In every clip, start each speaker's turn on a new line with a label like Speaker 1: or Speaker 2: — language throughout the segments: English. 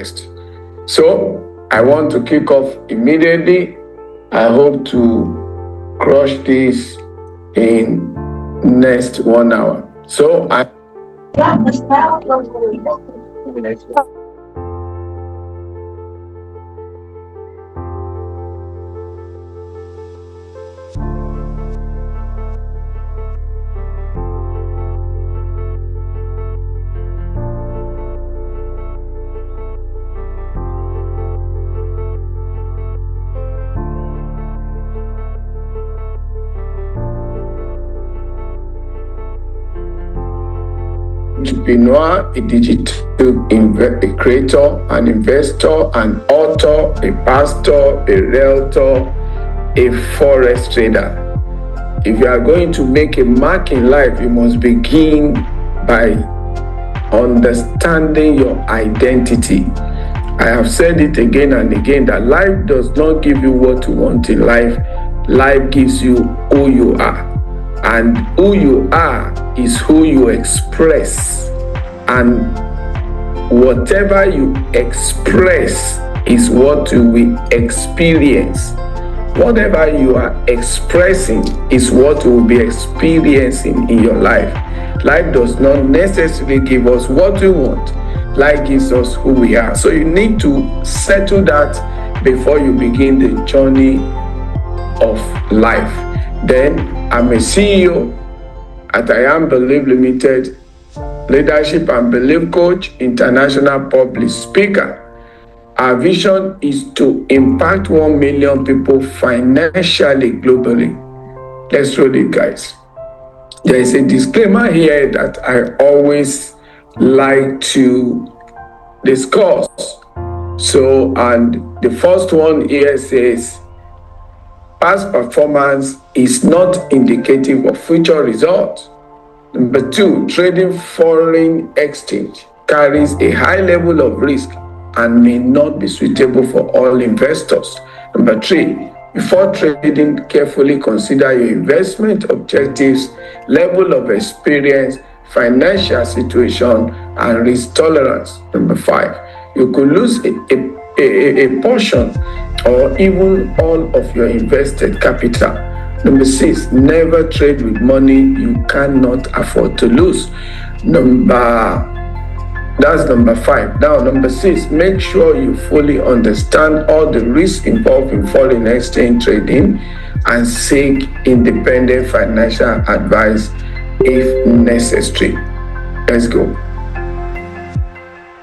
Speaker 1: invest. So I want to kick off immediately. I hope to crush this in next 1 hour. So I entrepreneur, a digital creator, an investor, an author, a pastor, a realtor, a Forex trader. If you are going to make a mark in life, you must begin by understanding your identity. I have said it again and again that life does not give you what you want in life. Life gives you who you are. And who you are is who you express. And whatever you express is what you will experience. Whatever you are expressing is what you will be experiencing in your life. Life does not necessarily give us what we want. Life gives us who we are. So you need to settle that before you begin the journey of life. Then I'm a CEO at I Am Believe Limited, leadership and belief coach, international public speaker. Our vision is to impact 1 million people financially globally. Let's roll it, guys. There is a disclaimer here that I always like to discuss. So, and the first one here says, past performance is not indicative of future results. Number 2, trading foreign exchange carries a high level of risk and may not be suitable for all investors. Number 3, before trading, carefully consider your investment objectives, level of experience, financial situation, and risk tolerance. Number 5, you could lose a portion or even all of your invested capital. Number 6, never trade with money you cannot afford to lose. That's number 5. Now, number 6, make sure you fully understand all the risks involved in foreign exchange trading and seek independent financial advice if necessary. Let's go.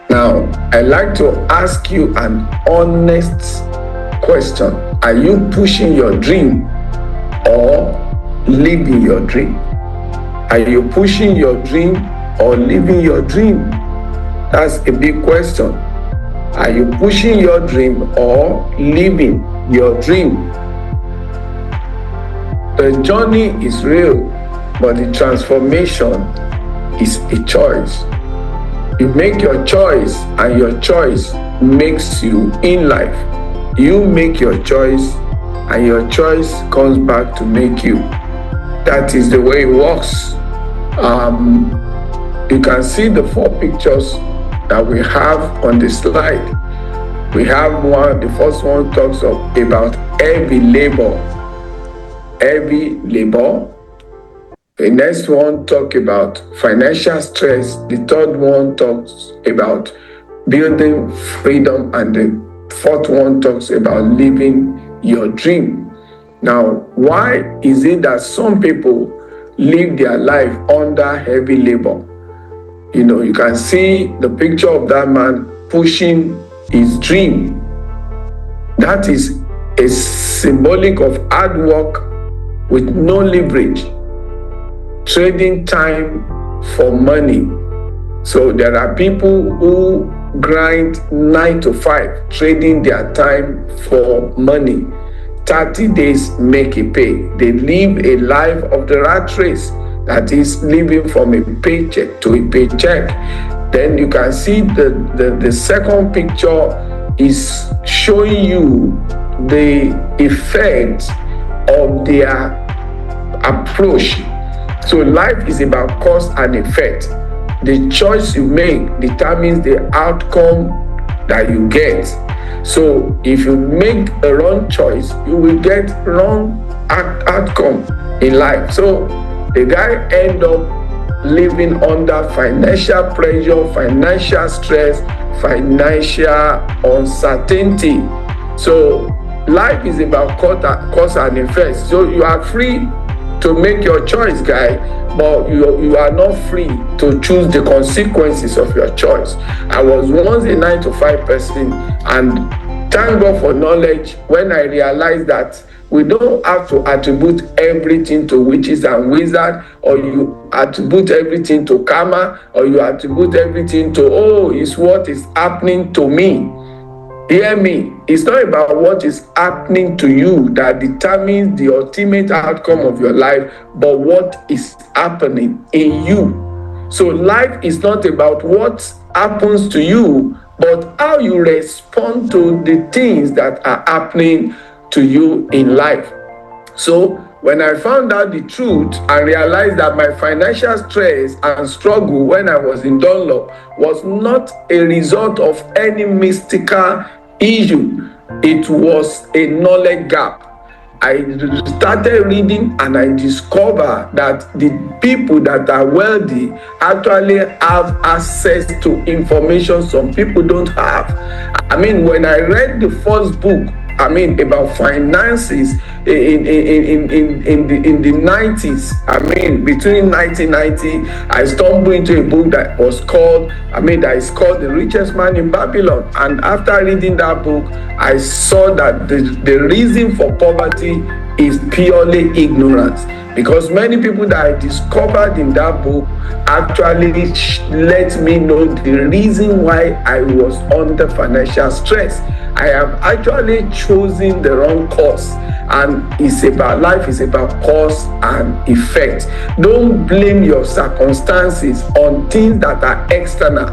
Speaker 1: Now, I'd like to ask you an honest question. Are you pushing your dream or living your dream? Are you pushing your dream or living your dream? That's a big question. Are you pushing your dream or living your dream? The journey is real, but the transformation is a choice. You make your choice, and your choice makes you in life. You make your choice, and your choice comes back to make you. That is the way it works. You can see the 4 pictures that we have on the slide. We have one, the first one talks about heavy labor. Heavy labor. The next one talks about financial stress. The third one talks about building freedom. And the fourth one talks about living your dream. Now, why is it that some people live their life under heavy labor? You know, you can see the picture of that man pushing his dream. That is a symbolic of hard work with no leverage, trading time for money. So there are people who grind 9 to 5, trading their time for money. 30 days make a pay. They live a life of the rat race. That is living from a paycheck to a paycheck. Then you can see the second picture is showing you the effect of their approach. So life is about cause and effect. The choice you make determines the outcome that you get. So if you make a wrong choice, you will get wrong outcome in life. So the guy end up living under financial pressure, financial stress, financial uncertainty. So life is about cause and effect. So you are free to make your choice, guy, but you are not free to choose the consequences of your choice. I was once a 9-to-5 person, and thank God for knowledge when I realized that we don't have to attribute everything to witches and wizards, or you attribute everything to karma, or you attribute everything to, oh, it's what is happening to me. Hear me, it's not about what is happening to you that determines the ultimate outcome of your life, but what is happening in you. So life is not about what happens to you, but how you respond to the things that are happening to you in life. So when I found out the truth and realized that my financial stress and struggle when I was in Dunlop was not a result of any mystical issue, it was a knowledge gap. I started reading and I discovered that the people that are wealthy actually have access to information some people don't have. I mean, when I read the first book, about finances in the 90s, between 1990, I stumbled into a book that was called, that is called The Richest Man in Babylon. And after reading that book, I saw that the reason for poverty is purely ignorance. Because many people that I discovered in that book actually let me know the reason why I was under financial stress. I have actually chosen the wrong course, and life is about cause and effect. Don't blame your circumstances on things that are external.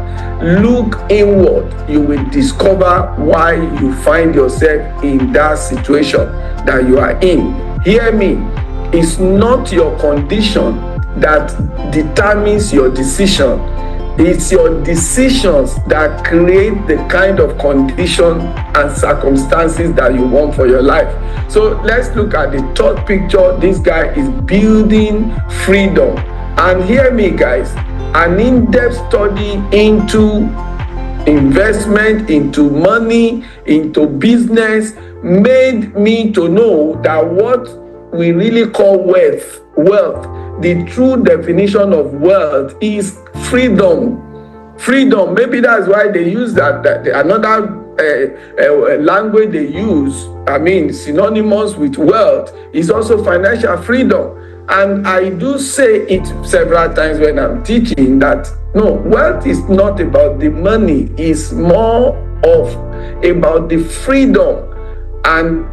Speaker 1: Look inward. You will discover why you find yourself in that situation that you are in. Hear me. It's not your condition that determines your decision. It's your decisions that create the kind of condition and circumstances that you want for your life. So let's look at the third picture. This guy is building freedom. And hear me, guys, an in-depth study into investment, into money, into business made me to know that what we really call wealth, the true definition of wealth is freedom. Freedom, maybe that's why they use that another language they use, synonymous with wealth is also financial freedom. And I do say it several times when I'm teaching that no, wealth is not about the money, it's more of about the freedom. And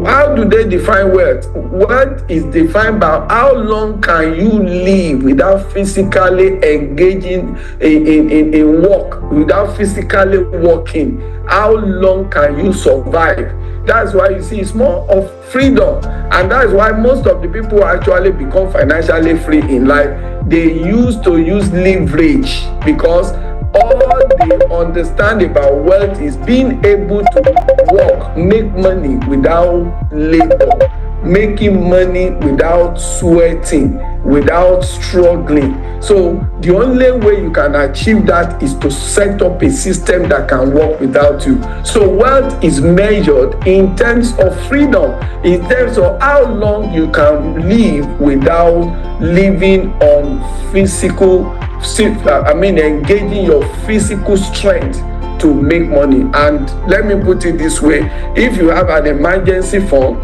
Speaker 1: how do they define wealth? Wealth is defined by how long can you live without physically engaging in work, without physically working. How long can you survive? That's why you see it's more of freedom. And that's why most of the people who actually become financially free in life, they used to use leverage, because all they understand about wealth is being able to work, make money without labor, making money without sweating, without struggling. So the only way you can achieve that is to set up a system that can work without you. So wealth is measured in terms of freedom, in terms of how long you can live without living on physical, engaging your physical strength to make money. And let me put it this way: if you have an emergency fund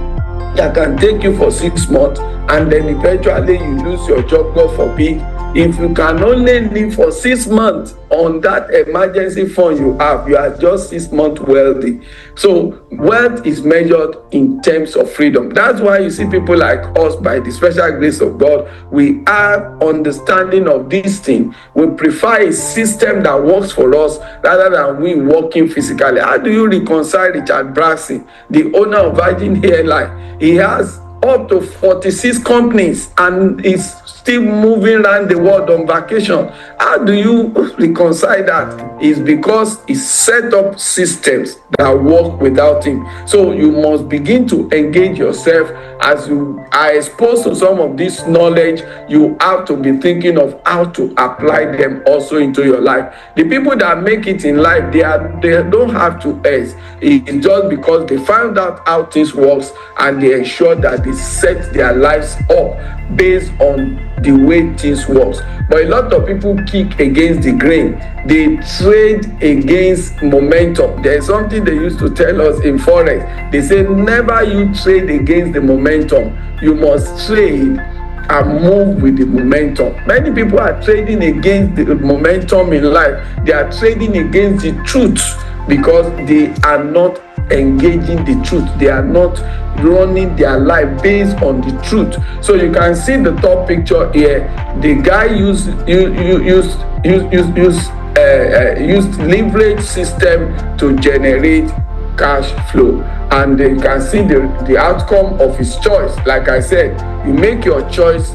Speaker 1: that can take you for 6 months and then eventually you lose your job, God forbid, if you can only live for 6 months on that emergency fund you have, you are just 6 months wealthy. So wealth is measured in terms of freedom. That's why you see people like us, by the special grace of God, we have understanding of this thing. We prefer a system that works for us rather than we working physically. How do you reconcile Richard Branson, the owner of Virgin Airlines? He has up to 46 companies and his still moving around the world on vacation. How do you reconcile that? It's because he set up systems that work without him. So you must begin to engage yourself. As you are exposed to some of this knowledge, you have to be thinking of how to apply them also into your life. The people that make it in life, they don't have to ask. It's just because they found out how things works, and they ensure that they set their lives up based on the way things works. But a lot of people kick against the grain. They trade against momentum. There's something they used to tell us in Forex. They say, never you trade against the momentum. You must trade and move with the momentum. Many people are trading against the momentum in life. They are trading against the truth because they are not engaging the truth. They are not running their life based on the truth. So you can see the top picture here. The guy used leverage system to generate cash flow, and you can see the outcome of his choice. Like I said, you make your choice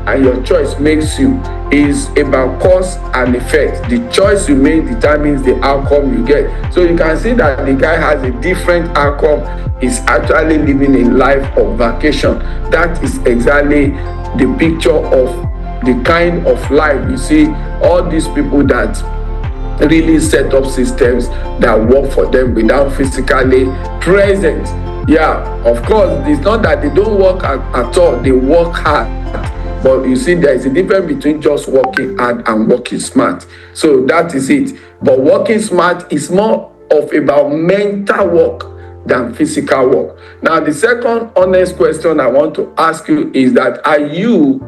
Speaker 1: and your choice makes you. Is about cause and effect. The choice you make determines the outcome you get. So you can see that the guy has a different outcome. He's actually living a life of vacation. That is exactly the picture of the kind of life you see all these people that really set up systems that work for them without physically present. Yeah, of course, it's not that they don't work at all. They work hard. But you see, there is a difference between just working hard and working smart. So that is it. But working smart is more of about mental work than physical work. Now, the second honest question I want to ask you is that, are you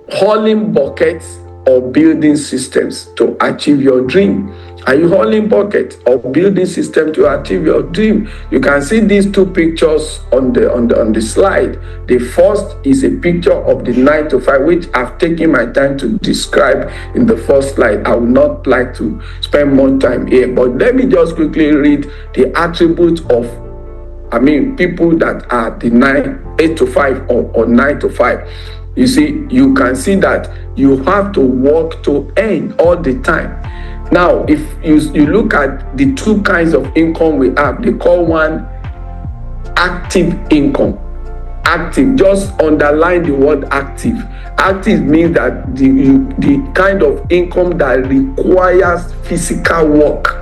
Speaker 1: hauling buckets or building systems to achieve your dream? Are you hauling buckets or building system to achieve your dream? You can see these two pictures on the slide. The first is a picture of the 9 to 5, which I've taken my time to describe in the first slide. I would not like to spend more time here, but let me just quickly read the attributes of people that are the 8 to 5 or 9 to 5. You see, you can see that you have to work to earn all the time. Now, if you look at the two kinds of income we have, they call one active income. Active, just underline the word active. Active means that the kind of income that requires physical work.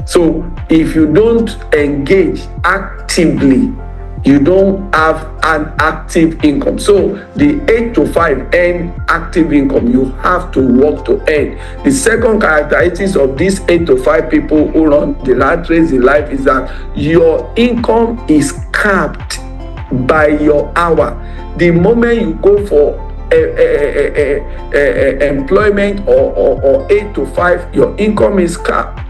Speaker 1: So if you don't engage actively, you don't have an active income. So the 8 to 5 earn active income. You have to work to earn. The second characteristics of these 8 to 5 people who run the rat race in life is that your income is capped by your hour. The moment you go for employment or 8 to 5, your income is capped.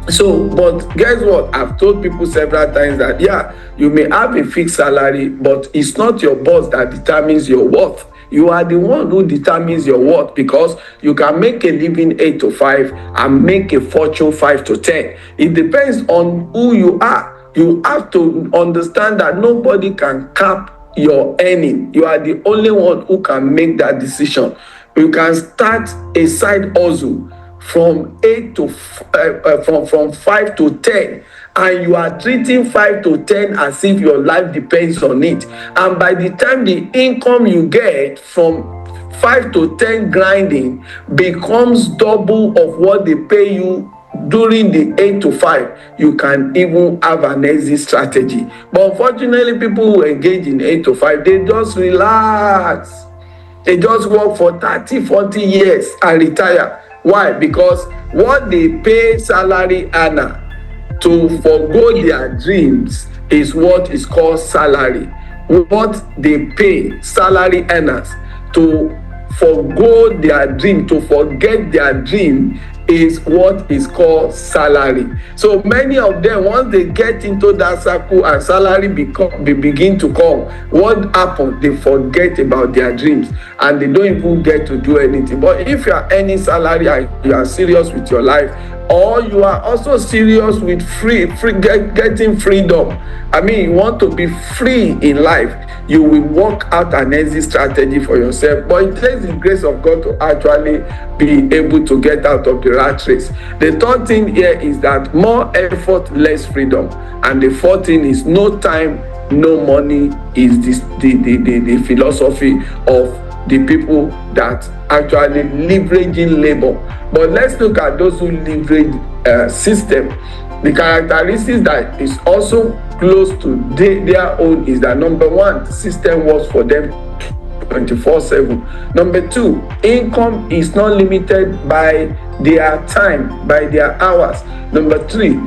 Speaker 1: So, but guess what? I've told people several times that, yeah, you may have a fixed salary, but it's not your boss that determines your worth. You are the one who determines your worth, because you can make a living 8 to 5 and make a fortune 5 to 10. It depends on who you are. You have to understand that nobody can cap your earning. You are the only one who can make that decision. You can start a side hustle from 5 to 10, and you are treating 5 to 10 as if your life depends on it. And by the time the income you get from 5 to 10 grinding becomes double of what they pay you during the 8 to 5, you can even have an exit strategy. But unfortunately, people who engage in 8 to 5, they just relax. They just work for 30, 40 years and retire. Why? Because what they pay salary earner to forgo their dreams is what is called salary. What they pay salary earners to forgo their dream, to forget their dream, is what is called salary. So many of them, once they get into that circle and salary begin to come, what happens? They forget about their dreams and they don't even get to do anything. But if you are earning salary and you are serious with your life, or you are also serious with getting freedom. I mean, you want to be free in life, you will work out an exit strategy for yourself. But it takes the grace of God to actually be able to get out of the rat race. The third thing here is that more effort, less freedom. And the fourth thing is no time, no money is the philosophy of the people that actually leveraging labor. But let's look at those who leverage system. The characteristics that is also close to their own is that number one, system works for them 24/7. Number two, income is not limited by their time, by their hours. Number three,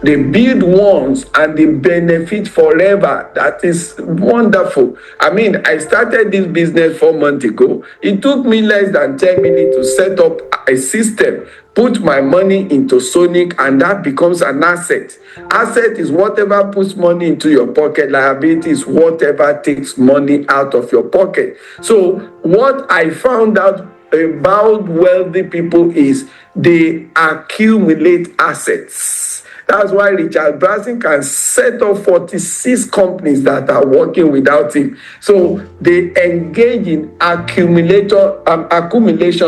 Speaker 1: they build once and they benefit forever. That is wonderful. I mean, I started this business 4 months ago. It took me less than 10 minutes to set up a system, put my money into Sonic, and that becomes an asset. Asset is whatever puts money into your pocket. Liability is whatever takes money out of your pocket. So what I found out about wealthy people is they accumulate assets. That's why Richard Branson can set up 46 companies that are working without him. So they engage in accumulation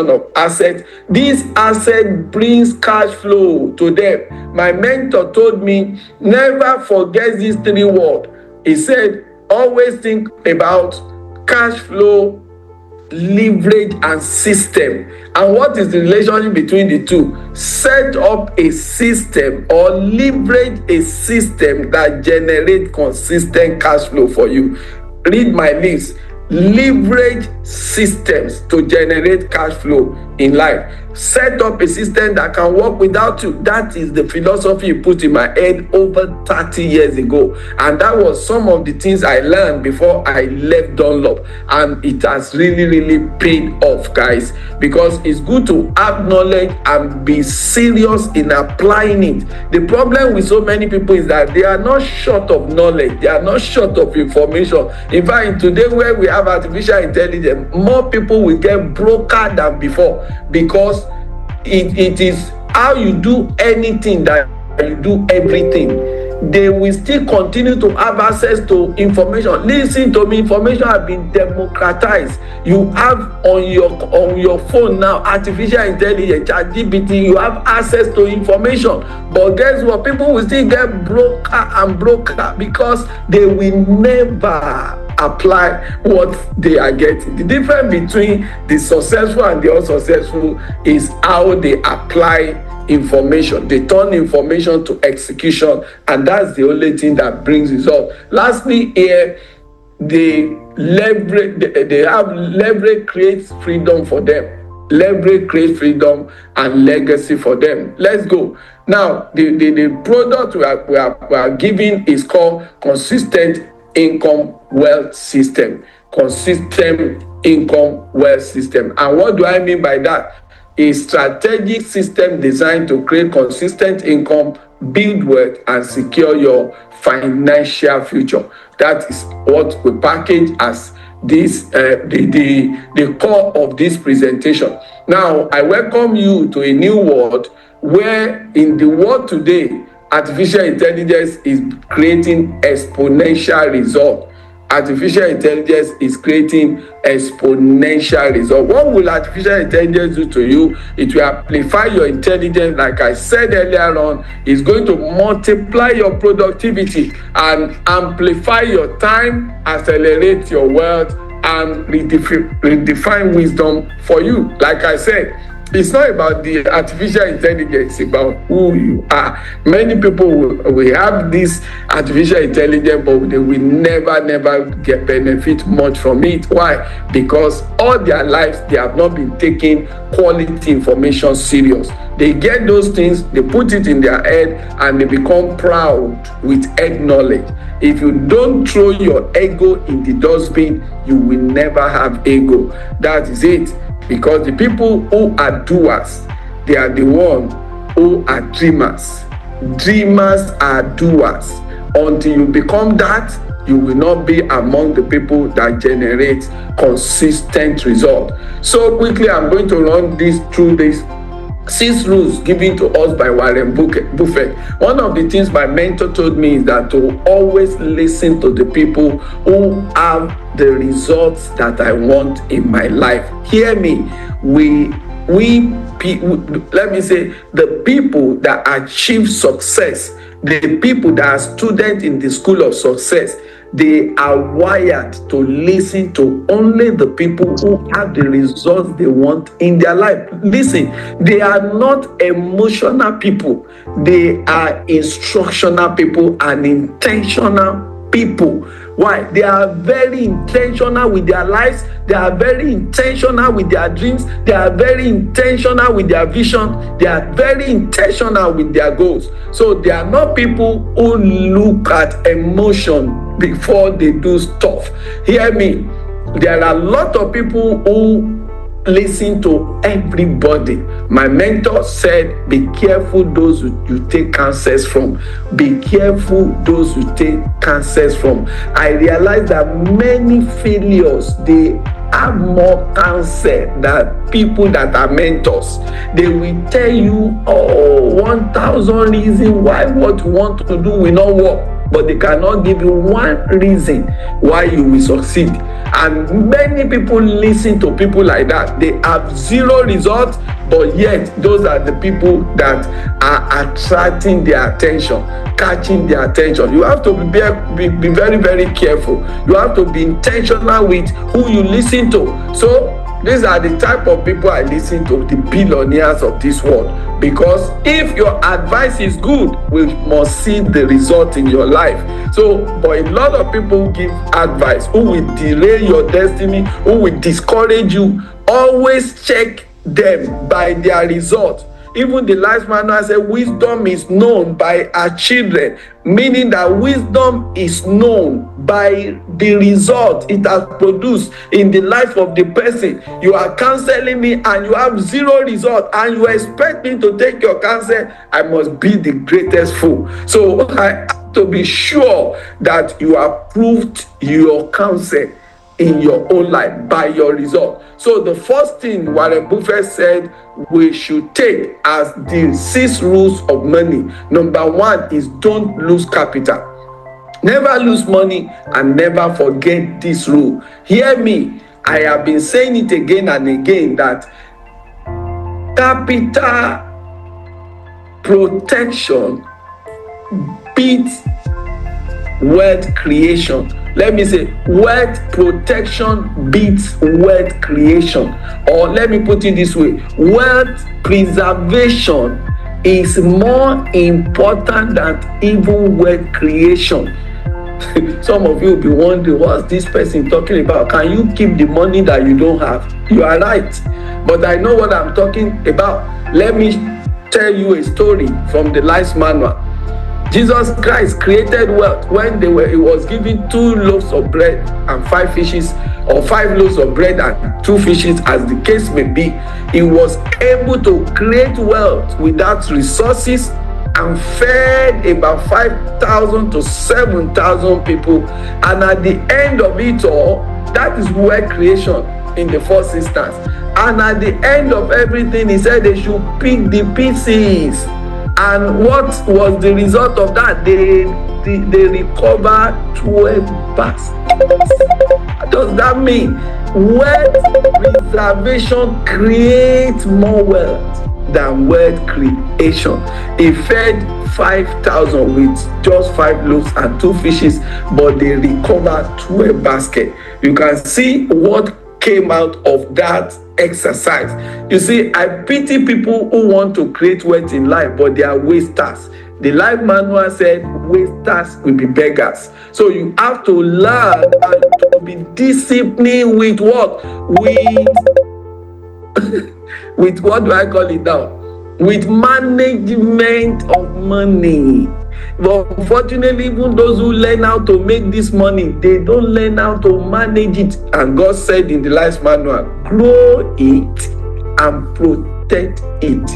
Speaker 1: of assets. This asset brings cash flow to them. My mentor told me, never forget these 3 words. He said, always think about cash flow, leverage, and system. And what is the relationship between the two? Set up a system or leverage a system that generates consistent cash flow for you. Read my list. Leverage systems to generate cash flow in life. Set up a system that can work without you. That is the philosophy you put in my head over 30 years ago. And that was some of the things I learned before I left Dunlop. And it has really, really paid off, guys, because it's good to have knowledge and be serious in applying it. The problem with so many people is that they are not short of knowledge. They are not short of information. In fact, today where we have artificial intelligence, more people will get broker than before, because it is how you do anything that you do everything. They will still continue to have access to information. Listen to me, information has been democratized. You have on your phone now artificial intelligence, ChatGPT. You have access to information. But guess what? People will still get broker because they will never apply what they are getting. The difference between the successful and the unsuccessful is how they apply information. They turn information to execution, and that's the only thing that brings result. Lastly, here they have leverage creates freedom for them. Leverage creates freedom and legacy for them. Let's go. Now, the product we are giving is called consistent income wealth system. Consistent income wealth system. And what do I mean by that? A strategic system designed to create consistent income, build wealth, and secure your financial future. That is what we package as this the core of this presentation. Now, I welcome you to a new world where in the world today, artificial intelligence is creating exponential results. Artificial intelligence is creating exponential results. What will artificial intelligence do to you? It will amplify your intelligence. Like I said earlier on, it's going to multiply your productivity and amplify your time, accelerate your wealth, and redefine wisdom for you. Like I said, it's not about the artificial intelligence, it's about who you are. Many people will have this artificial intelligence, but they will never get benefit much from it. Why? Because all their lives, they have not been taking quality information serious. They get those things, they put it in their head, and they become proud with head knowledge. If you don't throw your ego in the dustbin, you will never have ego. That is it. Because the people who are doers, they are the ones who are dreamers. Dreamers are doers. Until you become that, you will not be among the people that generate consistent results. So quickly, I'm going to run through this 6 rules given to us by Warren Buffett. One of the things my mentor told me is that to always listen to the people who have the results that I want in my life. Hear me. Let me say, the people that achieve success, the people that are students in the school of success, they are wired to listen to only the people who have the results they want in their life. Listen, they are not emotional people. They are instructional people and intentional people. Why? They are very intentional with their lives. They are very intentional with their dreams. They are very intentional with their vision. They are very intentional with their goals. So they are not people who look at emotion before they do stuff. Hear me. There are a lot of people who listen to everybody. My mentor said, be careful those you take counsels from. Be careful those you take counsels from. I realized that many failures, they have more counsel than people that are mentors. They will tell you 1,000 reasons why what you want to do will not work, but they cannot give you one reason why you will succeed. And many people listen to people like that. They have zero results, but yet those are the people that are attracting their attention, catching their attention. You have to be very, very careful. You have to be intentional with who you listen to. So these are the type of people I listen to, the billionaires of this world. Because if your advice is good, we must see the result in your life. So, but a lot of people give advice who will derail your destiny, who will discourage you. Always check them by their result. Even the life manual says wisdom is known by our children, meaning that wisdom is known by the result it has produced in the life of the person. You are counseling me and you have zero result and you expect me to take your counsel. I must be the greatest fool. So I have to be sure that you have proved your counsel in your own life by your result. So the first thing Warren Buffett said we should take as the 6 rules of money. Number 1 is don't lose capital. Never lose money and never forget this rule. Hear me. I have been saying it again and again that capital protection beats wealth creation. Let me say, wealth protection beats wealth creation. Or let me put it this way, wealth preservation is more important than even wealth creation. Some of you will be wondering, what's this person talking about? Can you keep the money that you don't have? You are right. But I know what I'm talking about. Let me tell you a story from the life manual. Jesus Christ created wealth when he was given 2 loaves of bread and 5 fishes, or 5 loaves of bread and 2 fishes, as the case may be. He was able to create wealth without resources and fed about 5,000 to 7,000 people. And at the end of it all, that is wealth creation in the first instance. And at the end of everything, he said they should pick the pieces. And what was the result of that? They recovered 12 baskets. What does that mean? Wealth preservation creates more wealth than wealth creation. He fed 5,000 with just 5 loaves and 2 fishes, but they recovered 12 baskets. You can see what came out of that exercise. You see, I pity people who want to create wealth in life, but they are wasters. The life manual said wasters will be beggars. So you have to learn and to be disciplined with what? With what do I call it now? With management of money. But unfortunately, even those who learn how to make this money, they don't learn how to manage it. And God said in the life manual, grow it and protect it.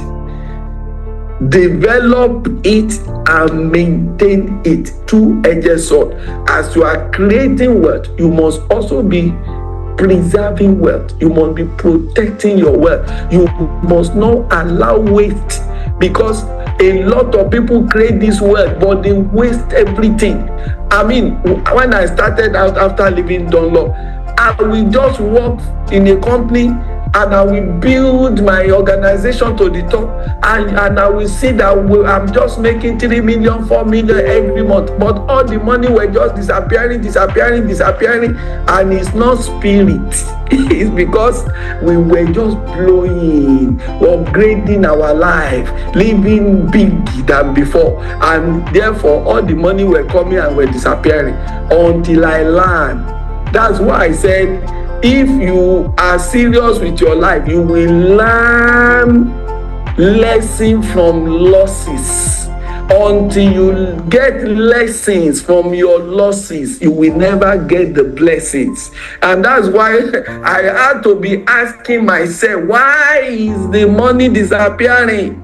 Speaker 1: Develop it and maintain it. 2-edged sword. As you are creating wealth, you must also be preserving wealth. You must be protecting your wealth. You must not allow waste, because a lot of people create this wealth, but they waste everything. I mean, when I started out after leaving Dunlop, I will just work in a company and I will build my organization to the top, and I will see that I'm just making 3 million, 4 million every month, but all the money were just disappearing, and it's not spirit. It's because we were just blowing, upgrading our life, living big than before, and therefore all the money were coming and were disappearing until I learned. That's why I said, if you are serious with your life, you will learn lesson from losses. Until you get lessons from your losses, you will never get the blessings. And that's why I had to be asking myself, why is the money disappearing?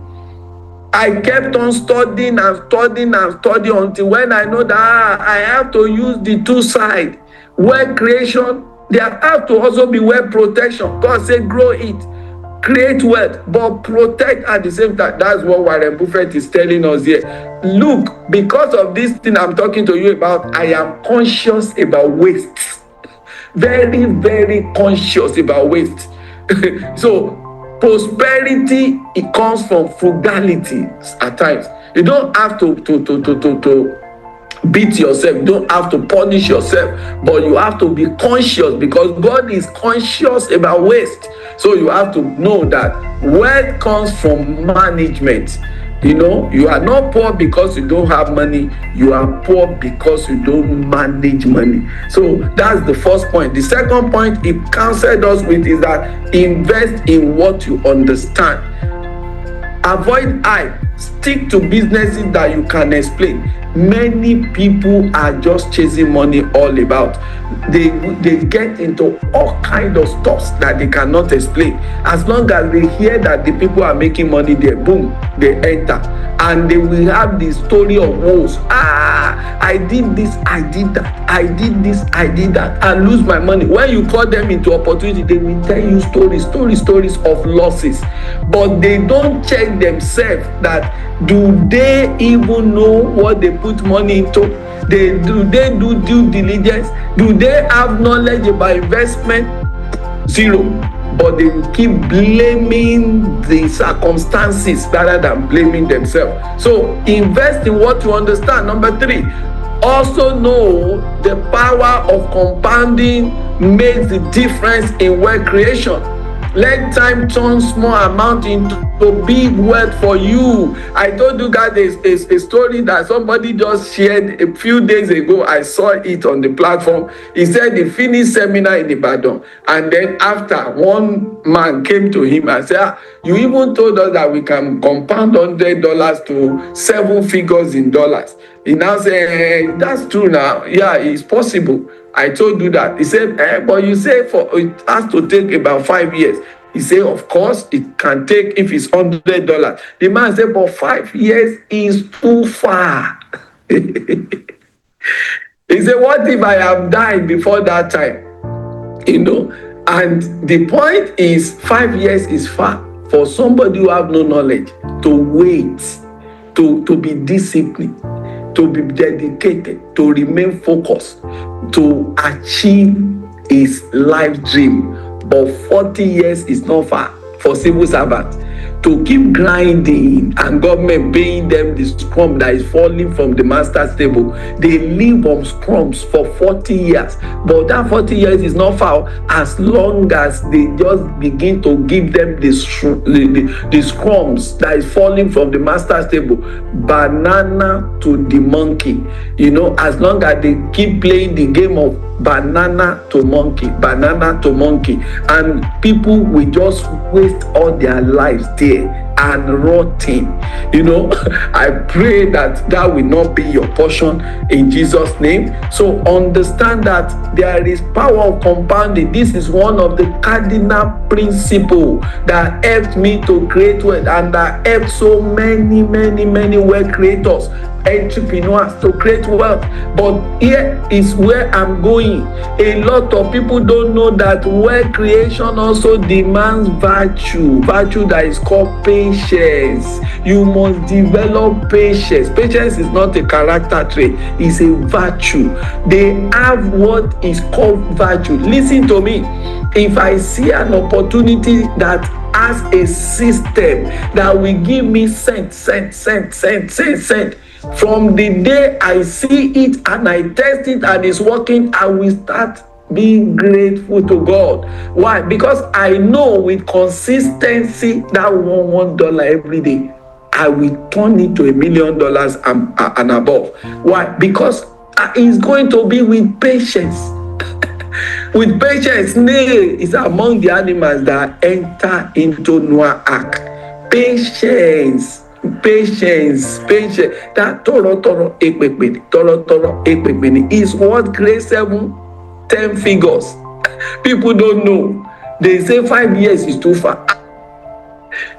Speaker 1: I kept on studying until when I know that I have to use the two sides. Wealth creation, there have to also be wealth protection. God said, grow it, create wealth, but protect at the same time. That's what Warren Buffett is telling us here. Look, because of this thing I'm talking to you about, I am conscious about waste. Very, very conscious about waste. So, prosperity, it comes from frugality at times. You don't have to beat yourself, you don't have to punish yourself, but you have to be conscious, because God is conscious about waste. So you have to know that wealth comes from management. You know, you are not poor because you don't have money, you are poor because you don't manage money. So that's the first point. The second point it counseled us with is that invest in what you understand. Avoid hype. Stick to businesses that you can explain. Many people are just chasing money all about. They get into all kinds of stuff that they cannot explain. As long as they hear that the people are making money there, boom, they enter. And they will have the story of woes. I did this, I did that, I did this, I did that, and lose my money. When you call them into opportunity, they will tell you stories of losses. But they don't check themselves that, do they even know what they put money into? Do they do due diligence? Do they have knowledge about investment? Zero. But they will keep blaming the circumstances rather than blaming themselves. So invest in what you understand. Number 3, also know the power of compounding makes the difference in wealth creation. Let time turn small amount into big wealth for you. I told you guys a story that somebody just shared a few days ago. I saw it on the platform. He said he finished seminar in Ibadan, and then after, one man came to him and said, you even told us that we can compound $100 to 7 figures in dollars. He now said, that's true now. Yeah, it's possible. I told you that. He said, but you say it has to take about 5 years. He said, of course, it can take if it's $100. The man said, but 5 years is too far. He said, what if I have died before that time? You know, and the point is, 5 years is far for somebody who have no knowledge to wait, to be disciplined, to be dedicated, to remain focused, to achieve his life dream. But 40 years is not far for civil servants to keep grinding and government paying them the scrum that is falling from the master's table. They live on scrums for 40 years. But that 40 years is not far as long as they just begin to give them the scrums that is falling from the master's table. Banana to the monkey. You know, as long as they keep playing the game of banana to monkey, and people will just waste all their lives there and rotting. You know, I pray that will not be your portion in Jesus' name. So understand that there is power of compounding. This is one of the cardinal principles that helped me to create wealth, and that helped so many wealth creators. entrepreneurs to create wealth. But here is where I'm going. A lot of people don't know that wealth creation also demands virtue that is called patience. You must develop patience. Patience is not a character trait, it's a virtue. They have what is called virtue. Listen to me. If I see an opportunity that has a system that will give me cent, from the day I see it and I test it and it's working, I will start being grateful to God. Why? Because I know with consistency that $1 every day, I will turn it to $1 million and above. Why? Because it's going to be with patience. With patience, snail is among the animals that enter into Noah's ark. Patience. That toro is what creates 7-10 figures. People don't know. They say 5 years is too far.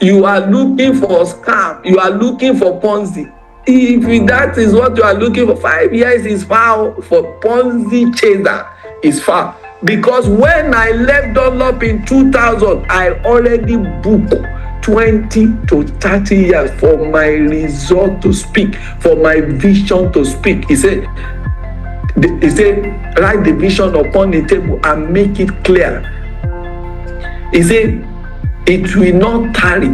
Speaker 1: You are looking for scam. You are looking for Ponzi. If that is what you are looking for, 5 years is far. For Ponzi chaser is far. Because when I left Dunlop in 2000, I already booked 20 to 30 years for my result to speak, for my vision to speak. He said, write the vision upon the table and make it clear. He said, it will not tarry.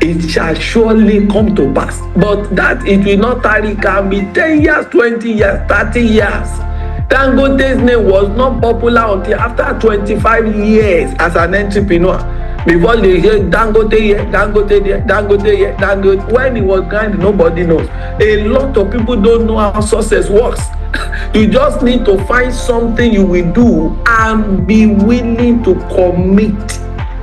Speaker 1: It shall surely come to pass. But that it will not tarry can be 10 years, 20 years, 30 years. Dangote's name was not popular until after 25 years as an entrepreneur. Before they hear Dangote here, Dangote there, Dangote here, Dangote. When he was grinding, nobody knows. A lot of people don't know how success works. You just need to find something you will do and be willing to commit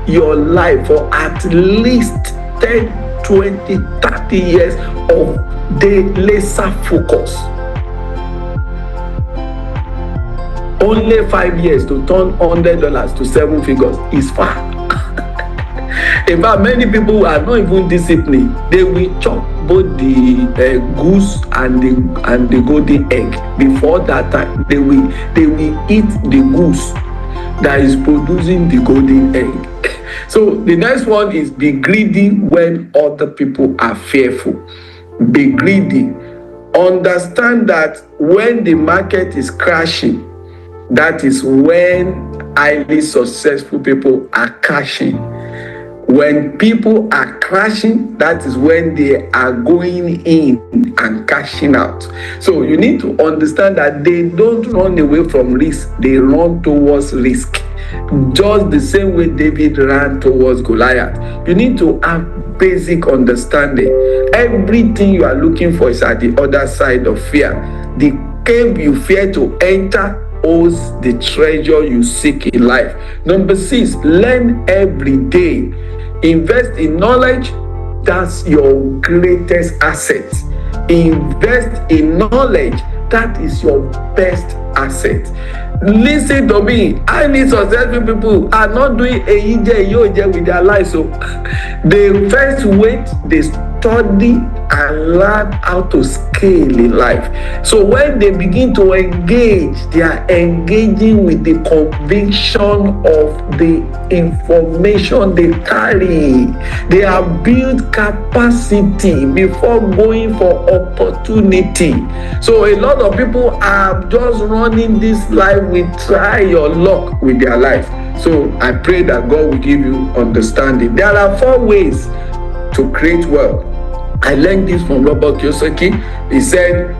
Speaker 1: your life for at least 10, 20, 30 years of the laser focus. Only 5 years to turn $100 to 7 figures is far. In fact, many people are not even disciplined. They will chop both the goose and the golden egg. Before that time, they will eat the goose that is producing the golden egg. So the next one is be greedy when other people are fearful. Be greedy. Understand that when the market is crashing, that is when highly successful people are cashing. When people are crashing, that is when they are going in and cashing out. So you need to understand that they don't run away from risk, they run towards risk. Just the same way David ran towards Goliath. You need to have basic understanding. Everything you are looking for is at the other side of fear. The cave you fear to enter holds the treasure you seek in life. Number 6, learn every day. Invest in knowledge. That's your greatest asset. Invest in knowledge. That is your best asset. Listen to me. Highly successful people are not doing a yoje with their lives. So they first wait, they study and learn how to scale in life. So when they begin to engage, they are engaging with the conviction of the information they carry. They have built capacity before going for opportunity. So a lot of people are just running this life with try your luck with their life. So I pray that God will give you understanding. There are 4 ways to create wealth. I learned this from Robert Kiyosaki. He said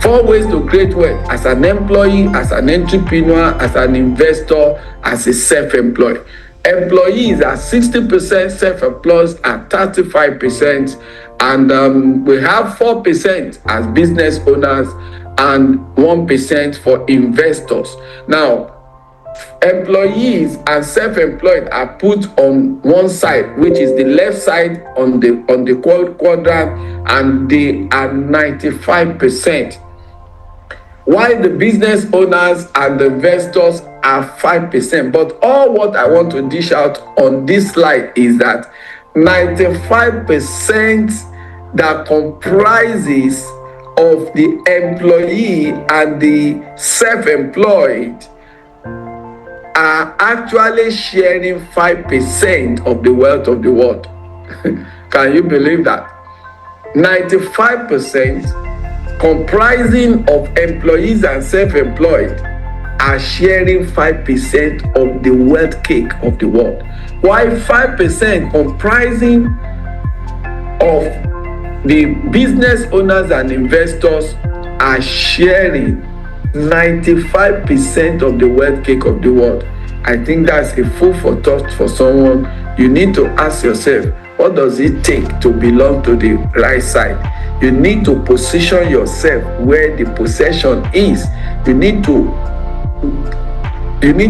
Speaker 1: 4 ways to create wealth: as an employee, as an entrepreneur, as an investor, as a self-employed. Employees are 60%, self-employed are 35%, and we have 4% as business owners and 1% for investors. Now, employees and self-employed are put on one side, which is the left side on the quadrant, and they are 95%. While the business owners and the investors are 5%. But all what I want to dish out on this slide is that 95% that comprises of the employee and the self-employed are actually sharing 5% of the wealth of the world. Can you believe that? 95% comprising of employees and self-employed are sharing 5% of the wealth cake of the world, while 5% comprising of the business owners and investors are sharing 95% of the wealth cake of the world. I think that's a food for thought for someone. You need to ask yourself, what does it take to belong to the right side? You need to position yourself where the possession is. You need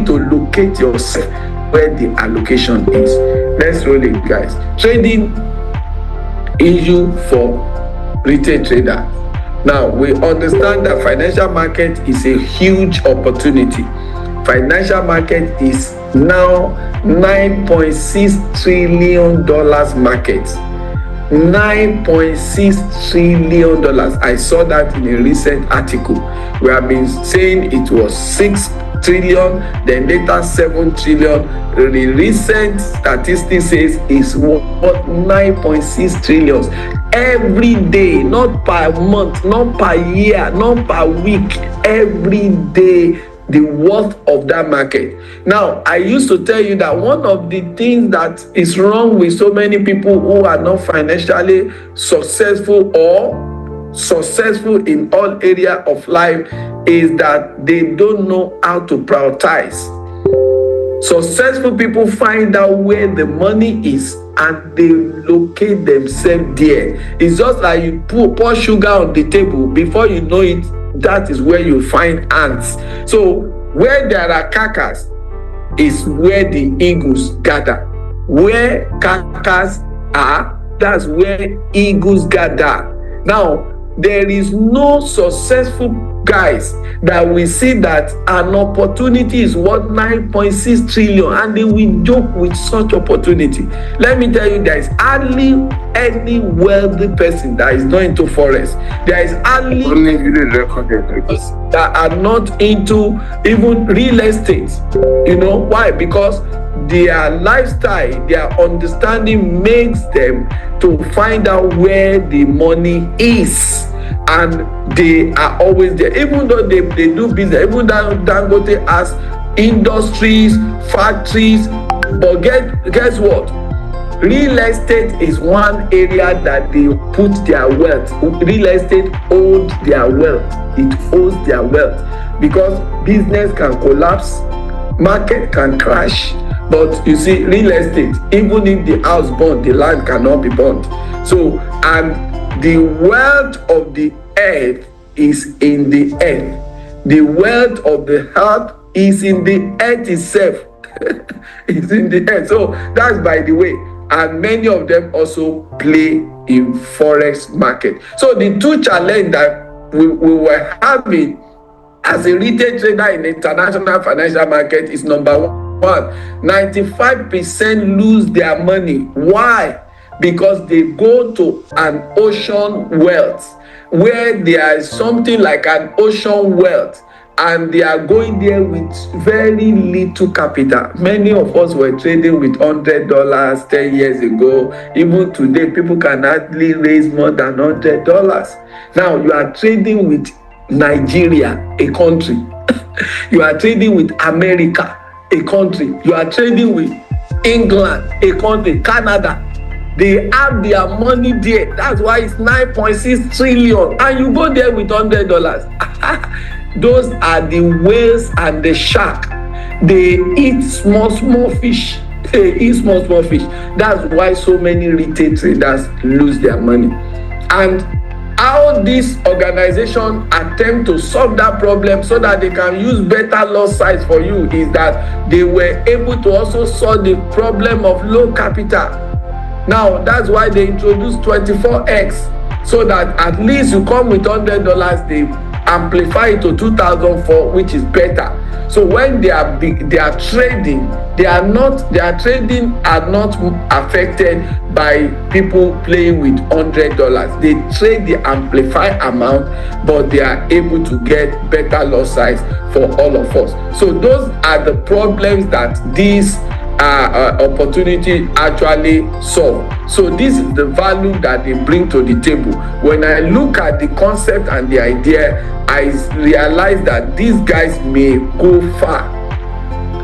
Speaker 1: to locate yourself where the allocation is. Let's roll it, guys. Trading issue for retail trader. Now, we understand that financial market is a huge opportunity. Financial market is now $9.6 trillion market. $9.6 trillion. I saw that in a recent article. We have been saying it was 6 trillion, then later 7 trillion. The recent statistics says it's what 9.6 trillion every day, not per month, not per year, not per week, every day. The worth of that market. Now, I used to tell you that one of the things that is wrong with so many people who are not financially successful or successful in all areas of life is that they don't know how to prioritize. Successful people find out where the money is and they locate themselves there. It's just like you pour sugar on the table. Before you know it, that is where you find ants. So where there are carcass is where the eagles gather. Where carcass are, that's where eagles gather. Now, there is no successful guys that we see that an opportunity is worth 9.6 trillion and they will joke with such opportunity. Let me tell you, there is hardly any wealthy person that is not into Forex. There is hardly that are not into even real estate. You know why? Because their lifestyle, their understanding makes them to find out where the money is. And they are always there, even though they do business, even though Dangote has industries, factories, but guess what? Real estate is one area that they put their wealth. Real estate owns their wealth. It owns their wealth because business can collapse, market can crash. But you see, real estate, even if the house burnt, the land cannot be burnt. So, and the wealth of the earth is in the earth. The wealth of the earth is in the earth itself. It's in the earth. So that's by the way. And many of them also play in Forex market. So the two challenges that we were having as a retail trader in the international financial market is number one, 95% lose their money. Why? Because they go to an ocean wealth where there is something like an ocean wealth and they are going there with very little capital. Many of us were trading with $100 10 years ago. Even today, people can hardly raise more than $100. Now you are trading with Nigeria, a country. You are trading with America, a country. You are trading with England, a country, Canada. They have their money there. That's why it's 9.6 trillion. And you go there with $100. Those are the whales and the shark. They eat small fish. They eat small fish. That's why so many retail traders lose their money. And how this organization attempt to solve that problem so that they can use better loss size for you is that they were able to also solve the problem of low capital. Now, that's why they introduced 24x, so that at least you come with $100, they amplify it to 2004, which is better. So when they are trading, their trading are not affected by people playing with $100. They trade the amplified amount, but they are able to get better lot size for all of us. So those are the problems that these opportunity actually solve. So this is the value that they bring to the table. When I look at the concept and the idea, I realize that these guys may go far.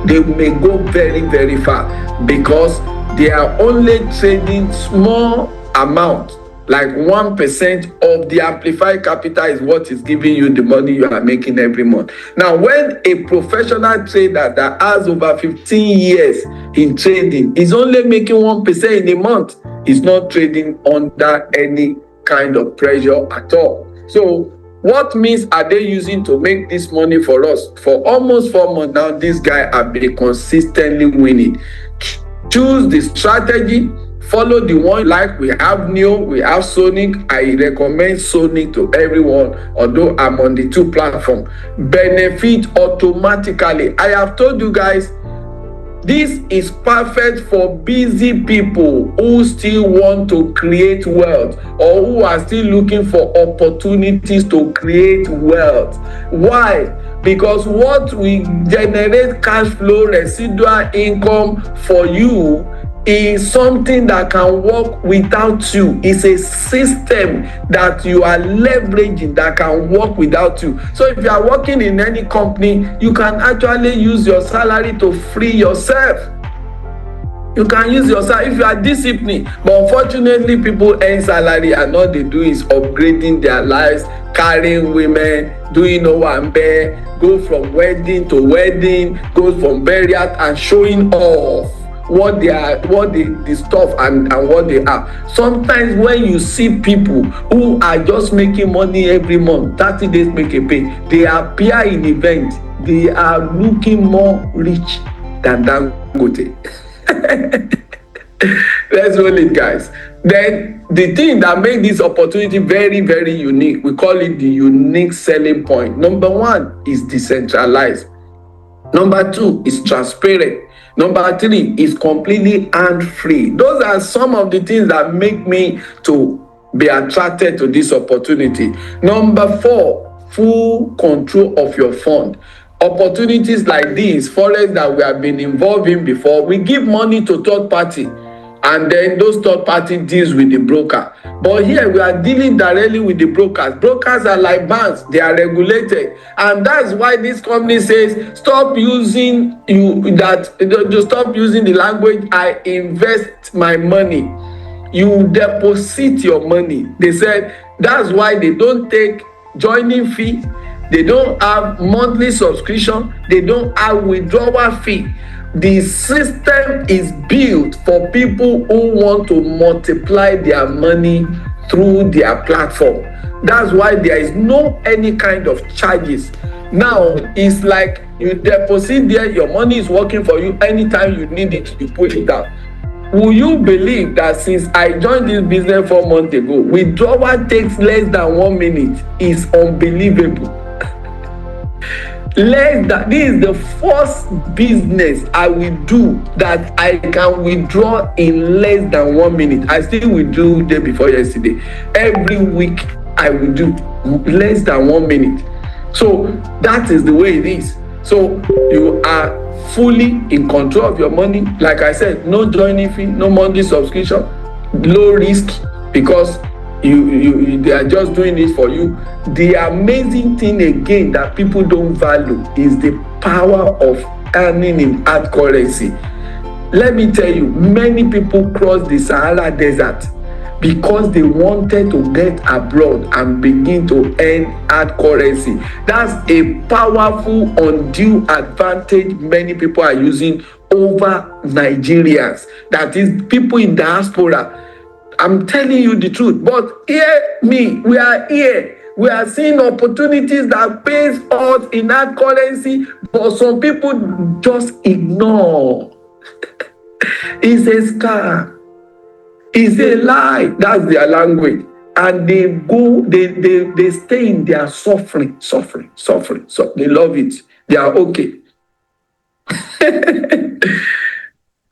Speaker 1: They may go very, very far, because they are only trading small amount. Like 1% of the amplified capital is what is giving you the money you are making every month. Now, when a professional trader that has over 15 years in trading is only making 1% in a month, is not trading under any kind of pressure at all. So what means are they using to make this money for us? For almost 4 months now, this guy have been consistently winning. Choose the strategy. Follow the one. Like we have Neo, we have Sonic. I recommend Sonic to everyone, although I'm on the 2 platforms. Benefit automatically. I have told you guys, this is perfect for busy people who still want to create wealth, or who are still looking for opportunities to create wealth. Why? Because what will generate cash flow, residual income for you, is something that can work without you. It's a system that you are leveraging that can work without you. So if you are working in any company, you can actually use your salary to free yourself. You can use yourself if you are disciplined. But unfortunately, people earn salary and all they do is upgrading their lives, carrying women, doing owambe, go from wedding to wedding, go from burial and showing off what the stuff and what they are. Sometimes when you see people who are just making money every month, 30 days make a pay, they appear in events, they are looking more rich than Dangote. Let's roll it, guys. Then the thing that makes this opportunity very, very unique, we call it the unique selling point. Number 1 is decentralized. Number 2 is transparent. Number 3 is completely hand-free. Those are some of the things that make me to be attracted to this opportunity. Number 4, full control of your fund. Opportunities like this, Forex that we have been involved in before, we give money to third party, and then those third party deals with the broker. But here we are dealing directly with the brokers. Brokers are like banks, they are regulated, and that's why this company says stop using stop using the language I invest my money. You deposit your money. They said that's why they don't take joining fee, they don't have monthly subscription, they don't have withdrawal fee. The system is built for people who want to multiply their money through their platform. That's why there is no any kind of charges. Now, it's like you deposit there, your money is working for you. Anytime you need it, you put it out. Will you believe that since I joined this business 4 months ago, withdrawal takes less than 1 minute? It's unbelievable. This is the first business I will do that I can withdraw in less than 1 minute. I still withdrew day before yesterday. Every week I will do less than 1 minute. So that is the way it is. So you are fully in control of your money. Like I said, no joining fee, no monthly subscription, low risk, because they are just doing it for you. The amazing thing again that people don't value is the power of earning in hard currency. Let me tell you, many people cross the Sahara Desert because they wanted to get abroad and begin to earn hard currency. That's a powerful undue advantage many people are using over Nigerians. That is, people in diaspora. I'm telling you the truth, but hear me, we are here. We are seeing opportunities that pays us in hard currency, but some people just ignore. It's a scam. It's a lie. That's their language. And they go, they stay in their suffering. So they love it. They are okay.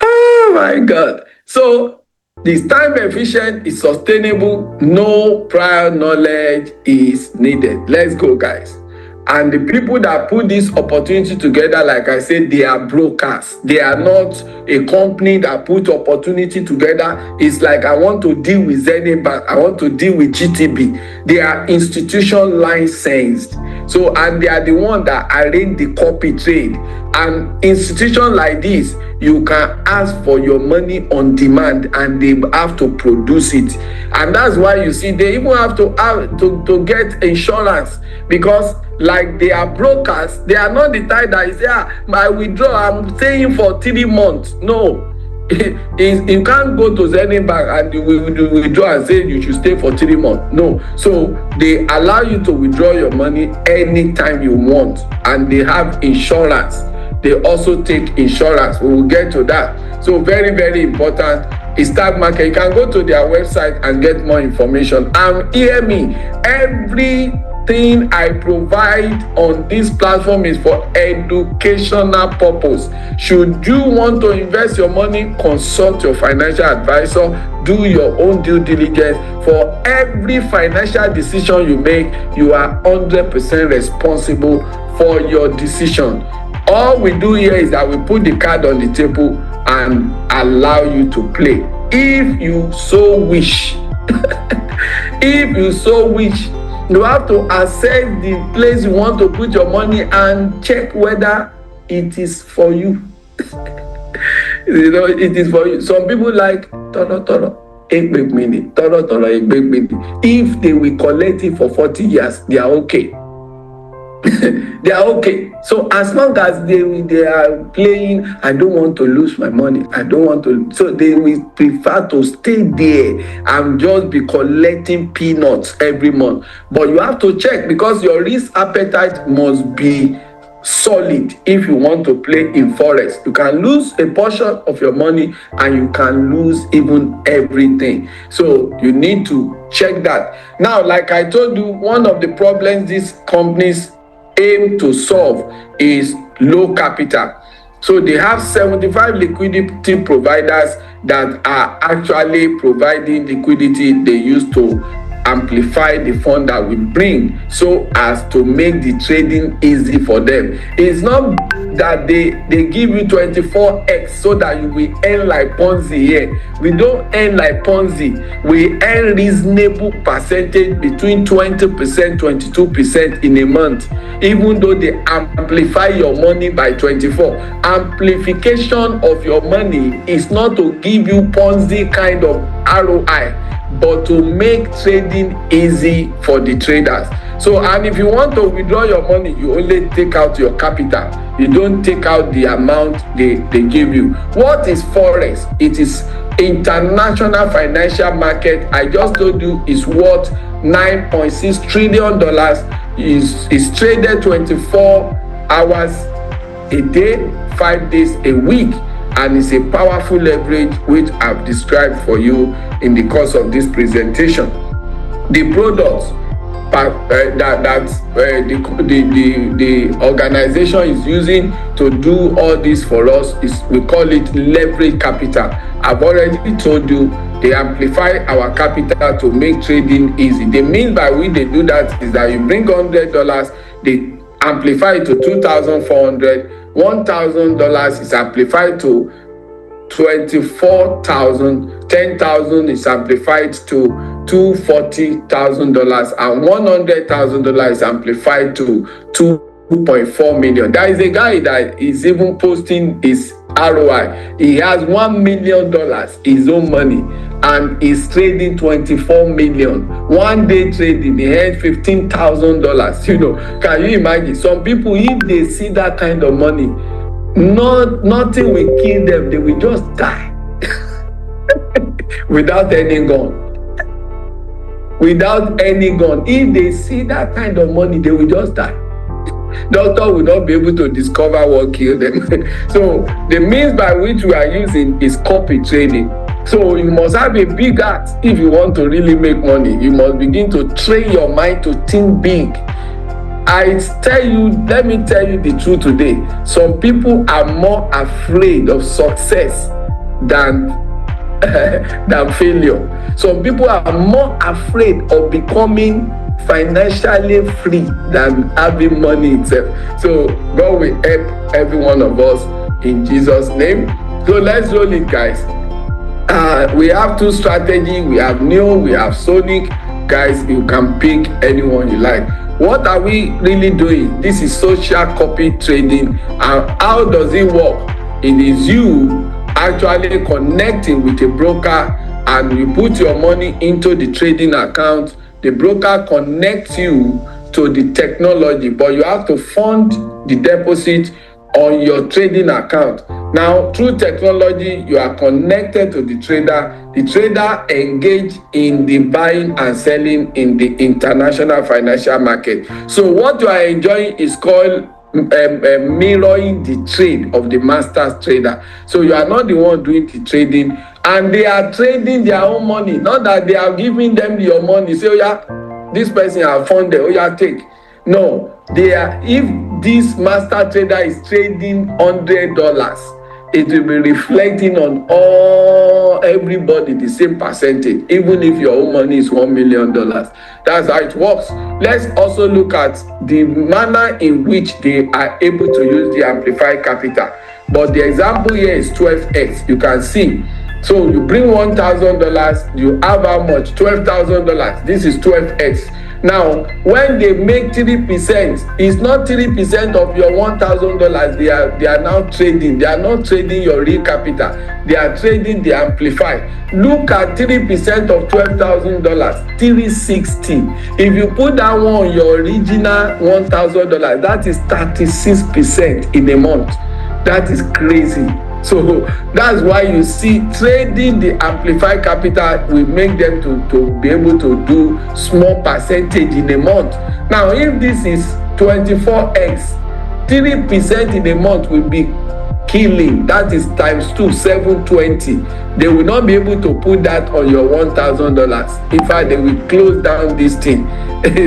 Speaker 1: Oh my God. So it's time efficient, it's sustainable, no prior knowledge is needed. Let's go, guys. And the people that put this opportunity together, like I said, they are brokers. They are not a company that put opportunity together. It's like, I want to deal with Zenith Bank, I want to deal with GTB. They are institution licensed. So, and they are the one that arrange the copy trade. And institution like this, you can ask for your money on demand and they have to produce it. And that's why you see they even have to get insurance, because like they are brokers, they are not the type that is, I withdraw, I'm staying for 3 months. No. You can't go to Zenith Bank and you withdraw and say you should stay for 3 months. No. So they allow you to withdraw your money anytime you want, and they have insurance. They also take insurance. We will get to that. So very, very important is stock market. You can go to their website and get more information. And hear me, everything I provide on this platform is for educational purpose. Should you want to invest your money, consult your financial advisor. Do your own due diligence. For every financial decision you make, you are 100% responsible for your decision. All we do here is that we put the card on the table and allow you to play. If you so wish, if you so wish, you have to assess the place you want to put your money and check whether it is for you. You know, it is for you. Some people like toro, a big minute, toro, a big minute. If they will collect it for 40 years, they are okay. They are okay. So as long as they are playing, I don't want to lose my money. I don't want to. So they will prefer to stay there and just be collecting peanuts every month. But you have to check, because your risk appetite must be solid if you want to play in Forex. You can lose a portion of your money and you can lose even everything. So you need to check that. Now, like I told you, one of the problems these companies aim to solve is low capital. So they have 75 liquidity providers that are actually providing liquidity they use to amplify the fund that we bring, so as to make the trading easy for them. It's not that they give you 24x so that you will earn like Ponzi here. We don't earn like Ponzi. We earn reasonable percentage between 20%, 22% in a month, even though they amplify your money by 24. Amplification of your money is not to give you Ponzi kind of ROI, but to make trading easy for the traders. So, and if you want to withdraw your money, you only take out your capital. You don't take out the amount they give you. What is Forex? It is international financial market. I just told you is worth $9.6 trillion. Is traded 24 hours a day, 5 days a week. And it's a powerful leverage which I've described for you in the course of this presentation. The products the organization is using to do all this for us is, we call it leverage capital. I've already told you they amplify our capital to make trading easy. The means by which they do that is that you bring $100, they amplify it to $2,400. $1,000 is amplified to 24,000, 10,000 is amplified to $240,000, and $100,000 is amplified to 2.4 million. There is a guy that is even posting his ROI. He has $1 million, his own money, and is trading 24 million. One day trading, he earned $15,000. You know, can you imagine? Some people, if they see that kind of money, nothing will kill them. They will just die without any gun. Without any gun. If they see that kind of money, they will just die. Doctor will not be able to discover what killed them. So the means by which we are using is copy trading. So you must have a big heart if you want to really make money. You must begin to train your mind to think big. let me tell you the truth today. Some people are more afraid of success than than failure. Some people are more afraid of becoming financially free than having money itself. So God will help every one of us in Jesus' name. So let's roll it, guys. We have two strategies. We have Neo, we have Sonic. Guys, you can pick anyone you like. What are we really doing? This is social copy trading. And how does it work? It is you actually connecting with a broker, and you put your money into the trading account. The broker connects you to the technology, but you have to fund the deposit on your trading account. Now, through technology, you are connected to the trader. The trader engage in the buying and selling in the international financial market. So what you are enjoying is called mirroring the trade of the master trader. So you are not the one doing the trading, and they are trading their own money, not that they are giving them your money. Say, oh yeah, this person have funded, oh yeah, take. No, they are. If this master trader is trading $100, it will be reflecting on everybody the same percentage, even if your own money is $1 million. That's how it works. Let's also look at the manner in which they are able to use the amplified capital. But the example here is 12x. You can see. So you bring $1,000, you have how much? $12,000. This is 12x. Now, when they make 3%, it's not 3% of your $1,000. They are now trading. They are not trading your real capital. They are trading the amplified. Look at 3% of $12,000, 360. If you put that one on your original $1,000, that is 36% in a month. That is crazy. So that's why you see trading the amplified capital will make them to be able to do small percentage in a month. Now, if this is 24x, 3% in a month will be killing. That is times 2, 720. They will not be able to put that on your $1,000. In fact, they will close down this thing.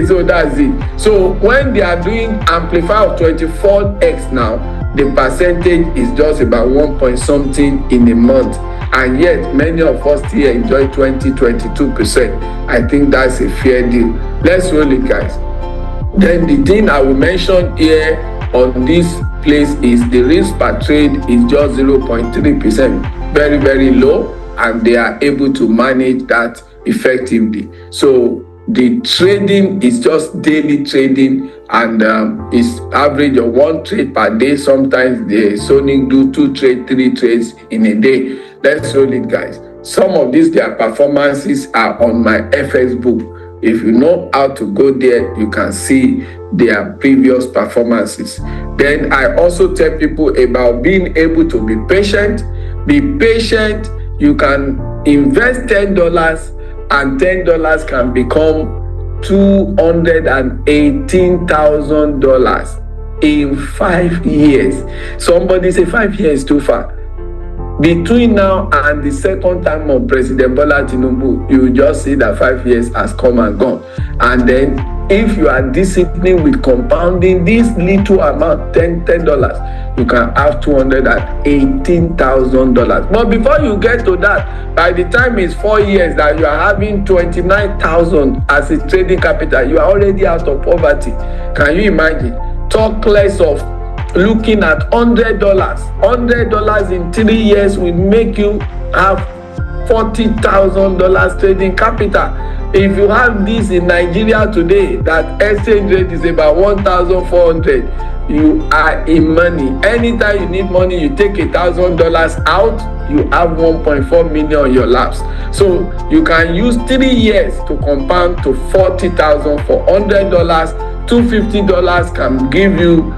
Speaker 1: So that's it. So when they are doing amplify of 24x now, the percentage is just about 1 point something in a month, and yet many of us still enjoy 20-22%. I think that's a fair deal. Let's roll it, guys. Then the thing I will mention here on this place is the risk per trade is just 0.3%, very, very low, and they are able to manage that effectively. So the trading is just daily trading, and it's average of 1 trade per day. Sometimes they only do 2 trades, 3 trades in a day. Let's roll it, guys. Some of these, their performances are on my FX book. If you know how to go there, you can see their previous performances. Then I also tell people about being able to be patient. Be patient. You can invest $10, and $10 can become $218,000 in 5 years. Somebody say 5 years is too far. Between now and the second time of President Bola Tinubu, you will just see that 5 years has come and gone. And then if you are disciplined with compounding this little amount, $10, you can have $218,000. But before you get to that, by the time it's 4 years that you are having 29,000 as a trading capital, you are already out of poverty. Can you imagine? Talk less of looking at $100. $100 in 3 years will make you have $40,000 trading capital. If you have this in Nigeria today, that exchange rate is about 1,400, you are in money. Anytime you need money, you take $1,000 out, you have 1.4 million on your laps. So you can use 3 years to compound to 40,000 for $100. $250 can give you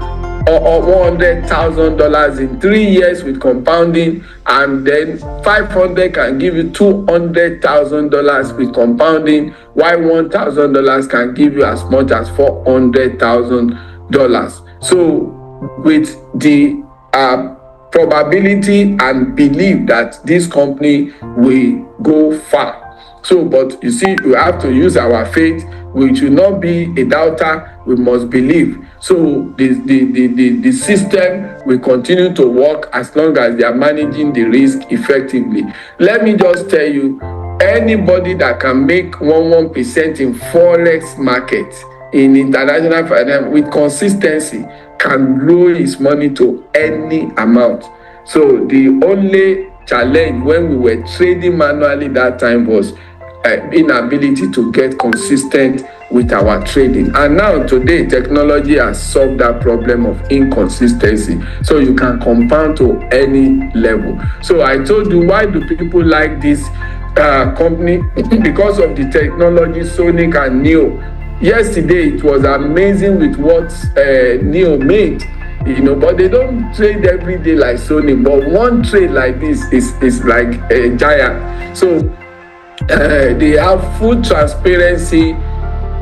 Speaker 1: or $100,000 in 3 years with compounding, and then 500 can give you $200,000 with compounding, while $1,000 can give you as much as $400,000. So with the probability and belief that this company will go far. So, but you see, we have to use our faith we should not be a doubter, we must believe. So the system will continue to work as long as they are managing the risk effectively. Let me just tell you, anybody that can make 1% in Forex market, in international finance with consistency, can grow his money to any amount. So the only challenge when we were trading manually that time was inability to get consistent with our trading. And now today, technology has solved that problem of inconsistency. So you can compound to any level. So I told you, why do people like this company? Because of the technology, Sonic and Neo. Yesterday, it was amazing with what Neo made. But they don't trade every day like Sony. But one trade like this is like a giant. So they have full transparency,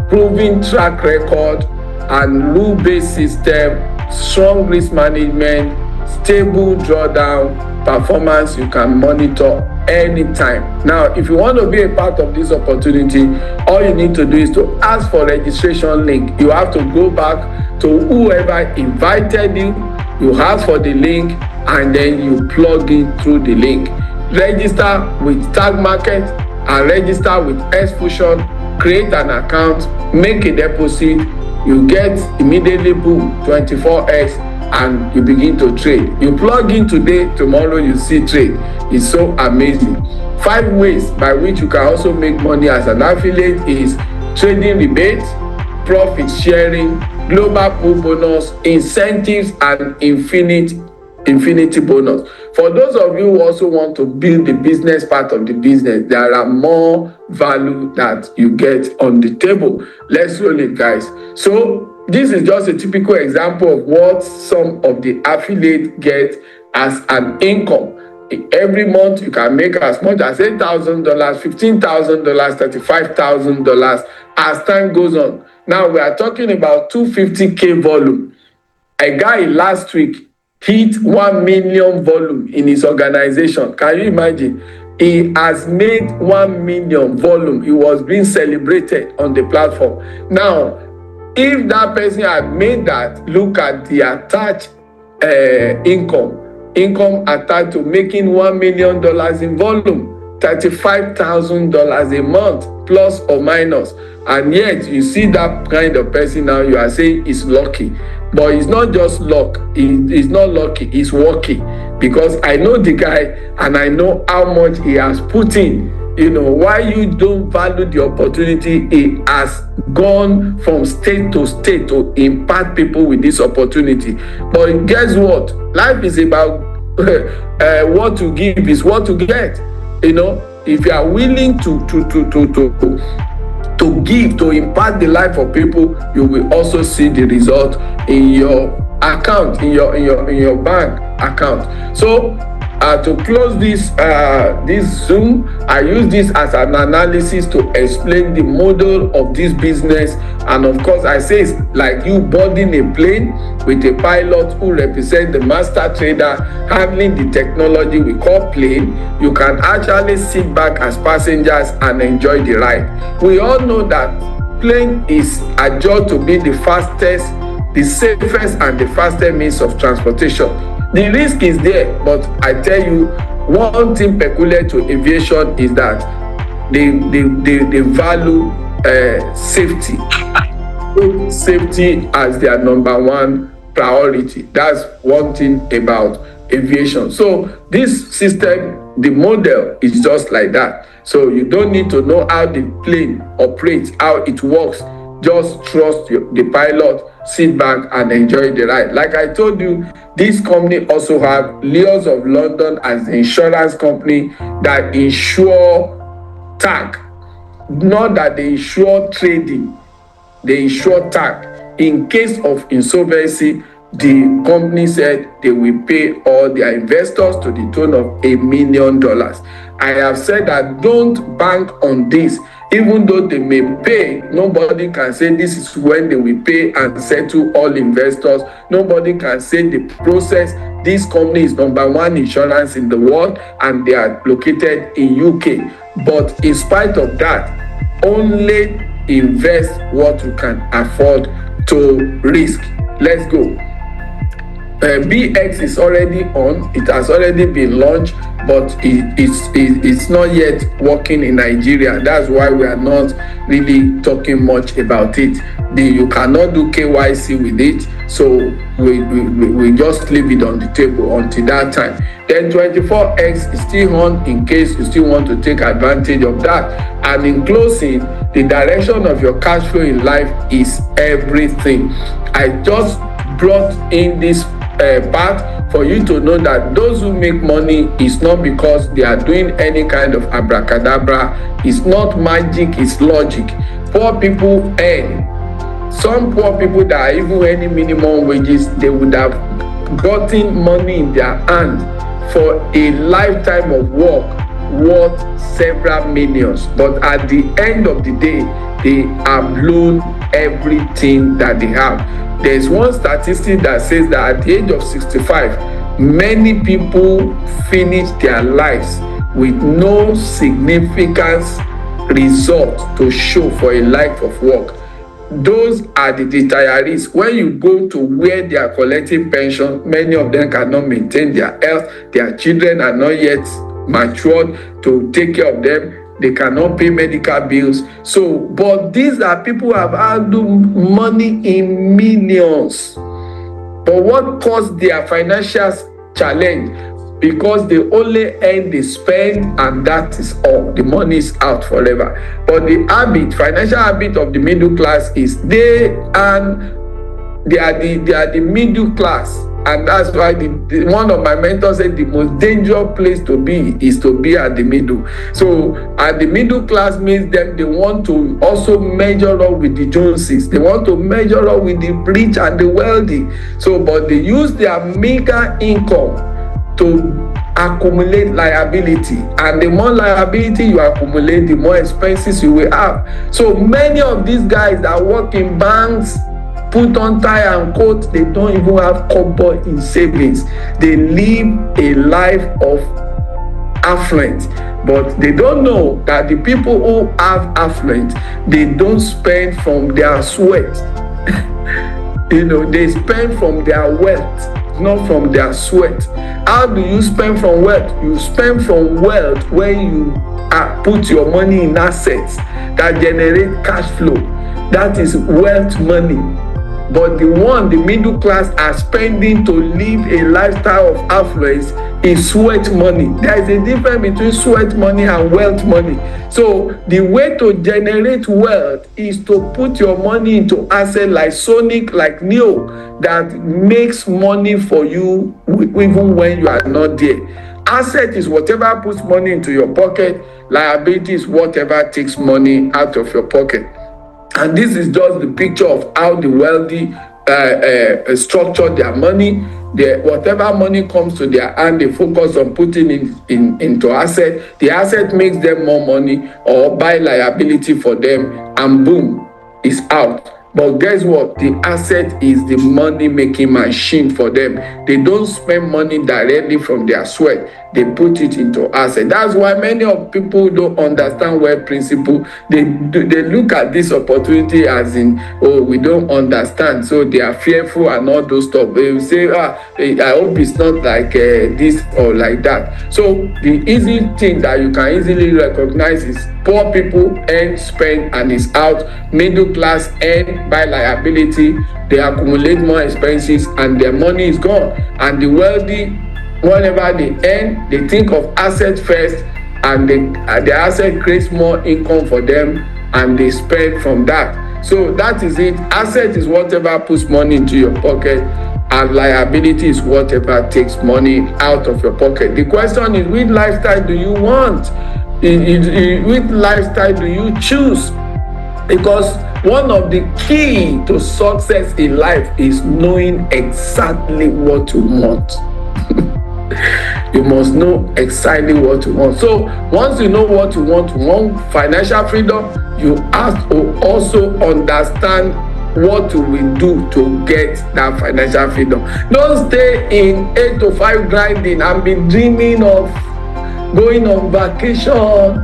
Speaker 1: proven track record, and rule-based system, strong risk management, stable drawdown, performance you can monitor anytime. Now, if you want to be a part of this opportunity, all you need to do is to ask for registration link. You have to go back to whoever invited you, you ask for the link, and then you plug in through the link. Register with Tag Market and register with XFusion, create an account, make a deposit, you get immediately boom 24x, and you begin to trade. You plug in today, tomorrow you see trade. It's so amazing. 5 ways by which you can also make money as an affiliate is trading rebates, profit sharing, global pool bonus, incentives, and infinity bonus. For those of you who also want to build the business part of the business, there are more value that you get on the table. Let's roll it, guys. So this is just a typical example of what some of the affiliates get as an income. Every month you can make as much as $8,000, $15,000, $35,000 as time goes on. Now we are talking about 250K volume. A guy last week hit 1 million volume in his organization. Can you imagine? He has made 1 million volume. He was being celebrated on the platform. Now, if that person had made that, look at the attached income attached to making $1 million in volume, $35,000 a month, plus or minus. And yet, you see that kind of person now, you are saying is lucky. But it's not just luck. It's not lucky. It's working. Because I know the guy and I know how much he has put in. Why you don't value the opportunity? He has gone from state to state to impact people with this opportunity. But guess what? Life is about what to give is what to get. If you are willing to give, to impact the life of people, you will also see the result in your account, in your bank account. So to close this Zoom, I use this as an analysis to explain the model of this business. And of course, I say it's like you boarding a plane with a pilot who represents the master trader handling the technology we call plane. You can actually sit back as passengers and enjoy the ride. We all know that plane is adjudged to be the fastest, the safest, and the fastest means of transportation. The risk is there, but I tell you, one thing peculiar to aviation is that they value safety. Safety as their number one priority. That's one thing about aviation. So this system, the model is just like that. So you don't need to know how the plane operates, how it works. Just trust the pilot, sit back and enjoy the ride. Like I told you, this company also have Lloyd's of London as the insurance company that insure tag. Not that they insure trading, they insure tag. In case of insolvency, the company said they will pay all their investors to the tune of $1 million. I have said that don't bank on this. Even though they may pay, nobody can say this is when they will pay and settle all investors. Nobody can say the process. This company is number one insurance in the world and they are located in UK. But in spite of that, only invest what you can afford to risk. Let's go. BX is already on. It has already been launched, but it's not yet working in Nigeria. That's why we are not really talking much about it. You cannot do KYC with it, so we just leave it on the table until that time. Then 24X is still on in case you still want to take advantage of that. And in closing, the direction of your cash flow in life is everything. I just brought in this part for you to know that those who make money is not because they are doing any kind of abracadabra. It's not magic, it's logic. Poor people earn. Some poor people that are even earning minimum wages, they would have gotten money in their hand for a lifetime of work worth several millions. But at the end of the day, they have blown everything that they have. There's one statistic that says that at the age of 65, many people finish their lives with no significant result to show for a life of work. Those are the retirees. When you go to where they are collecting pension, many of them cannot maintain their health. Their children are not yet matured to take care of them. They cannot pay medical bills. So, but these are people who have had money in millions. But what caused their financial challenge? Because they only earn, they spend, and that is all. The money is out forever. But the habit, financial habit of the middle class is they are the middle class. And that's why one of my mentors said the most dangerous place to be is to be at the middle. So at the middle class means them, they want to also measure up with the Joneses. They want to measure up with the rich and the wealthy. So, but they use their meager income to accumulate liability. And the more liability you accumulate, the more expenses you will have. So many of these guys that work in banks, put on tie and coat, they don't even have kobo in savings. They live a life of affluence, but they don't know that the people who have affluence, they don't spend from their sweat. They spend from their wealth, not from their sweat. How do you spend from wealth? You spend from wealth when you put your money in assets that generate cash flow. That is wealth money. But the middle class are spending to live a lifestyle of affluence is sweat money. There is a difference between sweat money and wealth money. So the way to generate wealth is to put your money into assets like Sonic, like Neo, that makes money for you even when you are not there. Asset is whatever puts money into your pocket. Liability is whatever takes money out of your pocket. And this is just the picture of how the wealthy structure their money. Whatever money comes to their hand, they focus on putting into asset. The asset makes them more money or buy liability for them, and boom, it's out. But guess what? The asset is the money-making machine for them. They don't spend money directly from their sweat. They put it into asset. That's why many of people don't understand wealth principle. They look at this opportunity as in, oh, we don't understand. So they are fearful and all those stuff. They will say, I hope it's not like this or like that. So the easy thing that you can easily recognize is poor people earn, spend, and is out. Middle class earn, buy liability. They accumulate more expenses and their money is gone. And the wealthy, whenever they earn, they think of asset first, and the asset creates more income for them, and they spend from that. So that is it. Asset is whatever puts money into your pocket, and liability is whatever takes money out of your pocket. The question is, which lifestyle do you want? Which lifestyle do you choose? Because one of the key to success in life is knowing exactly what you want. You must know exactly what you want. So once you know what you want financial freedom, you have to also understand what you will do to get that financial freedom. Don't stay in 8 to 5 grinding and be dreaming of going on vacation,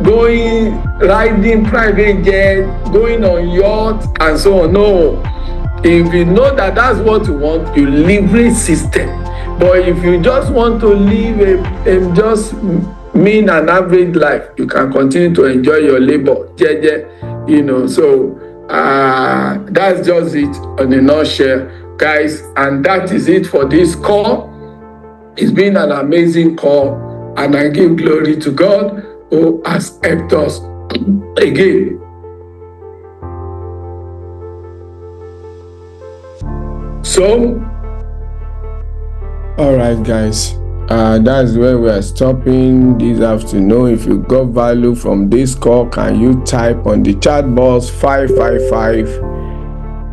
Speaker 1: riding private jet, going on yacht, and so on. No. If you know that that's what you want, you leverage system. But if you just want to live a just mean and average life, you can continue to enjoy your labor, So that's just it in a nutshell, guys. And that is it for this call. It's been an amazing call, and I give glory to God who has helped us again. So, all right, guys, that's where we are stopping this afternoon. If you got value from this call, can you type on the chat box 555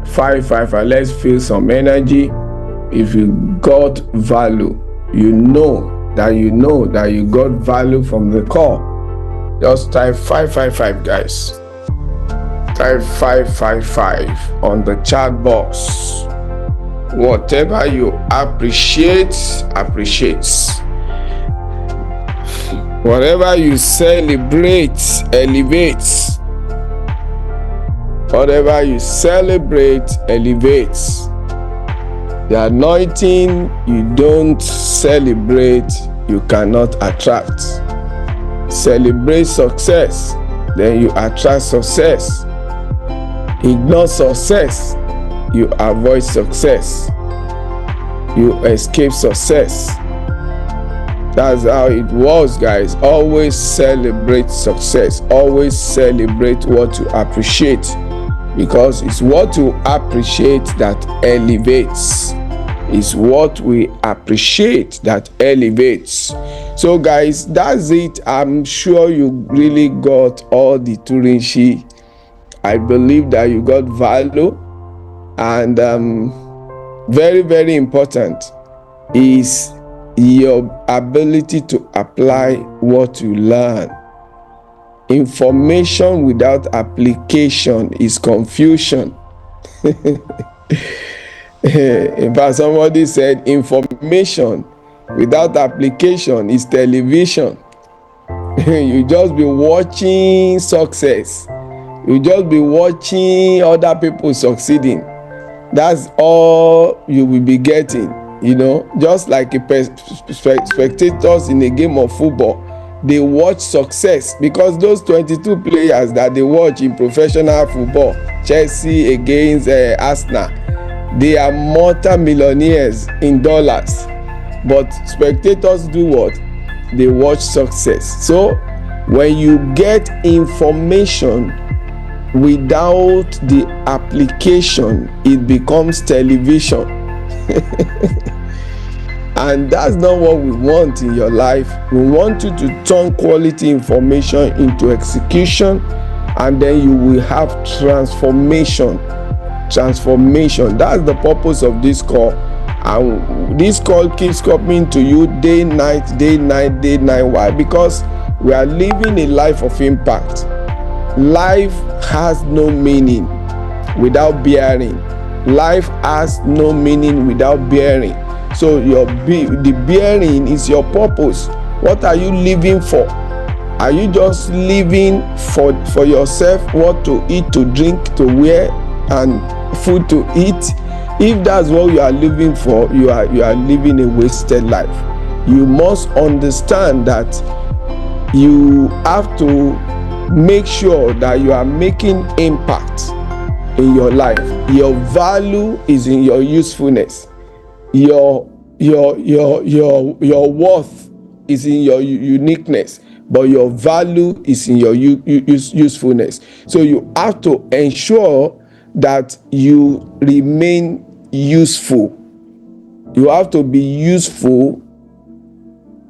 Speaker 1: 555? Let's feel some energy. If you got value, you know that you got value from the call. Just type 555, guys. Type 555 on the chat box. Whatever you appreciates. Whatever you celebrate, elevates. Whatever you celebrate, elevates. The anointing you don't celebrate, you cannot attract. Celebrate success, then you attract success. Ignore success, you avoid success. You escape success. That's how it was, guys. Always celebrate success. Always celebrate what you appreciate, because it's what you appreciate that elevates. It's what we appreciate that elevates. So, guys, that's it. I'm sure you really got all the Turinshi. I believe that you got value. And very, very important is your ability to apply what you learn. Information without application is confusion. In fact, somebody said information without application is television. You just be watching success. You just be watching other people succeeding. That's all you will be getting, just like spectators in a game of football. They watch success, because those 22 players that they watch in professional football, Chelsea against Arsenal, they are multi-millionaires in dollars. But spectators do what? They watch success. So when you get information without the application, it becomes television. And that's not what we want in your life. We want you to turn quality information into execution, and then you will have transformation. That's the purpose of this call. And this call keeps coming to you day, night. Why? Because we are living a life of impact. Life has no meaning without bearing. Life has no meaning without bearing. So the bearing is your purpose. What are you living for? Are you just living for yourself? What to eat, to drink, to wear, and food to eat? If that's what you are living for, you are living a wasted life. You must understand that you have to make sure that you are making impact in your life. Your value is in your usefulness. Your worth is in your uniqueness, but your value is in your usefulness. So you have to ensure that you remain useful. You have to be useful,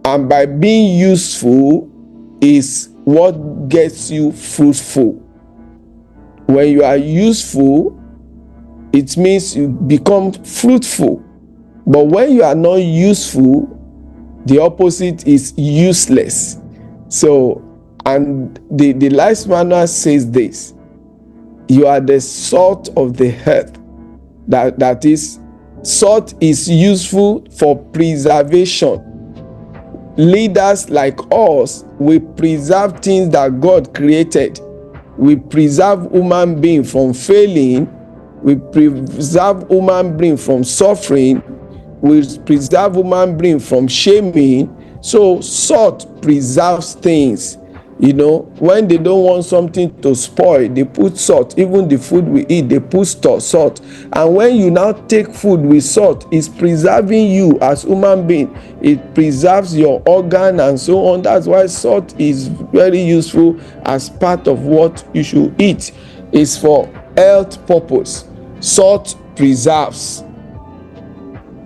Speaker 1: and by being useful is what gets you fruitful. When you are useful, it means you become fruitful. But when you are not useful, the opposite is useless. So, and the life manual says this: you are the salt of the earth. That is, salt is useful for preservation. leaders like us, we preserve things that God created. We preserve human being from failing. We preserve human being from suffering. We preserve human being from shaming. So salt preserves things. When they don't want something to spoil, they put salt. Even the food we eat, they put salt. And when you now take food with salt, it's preserving you as human being. It preserves your organ and so on. That's why salt is very useful as part of what you should eat. It's for health purpose. Salt preserves.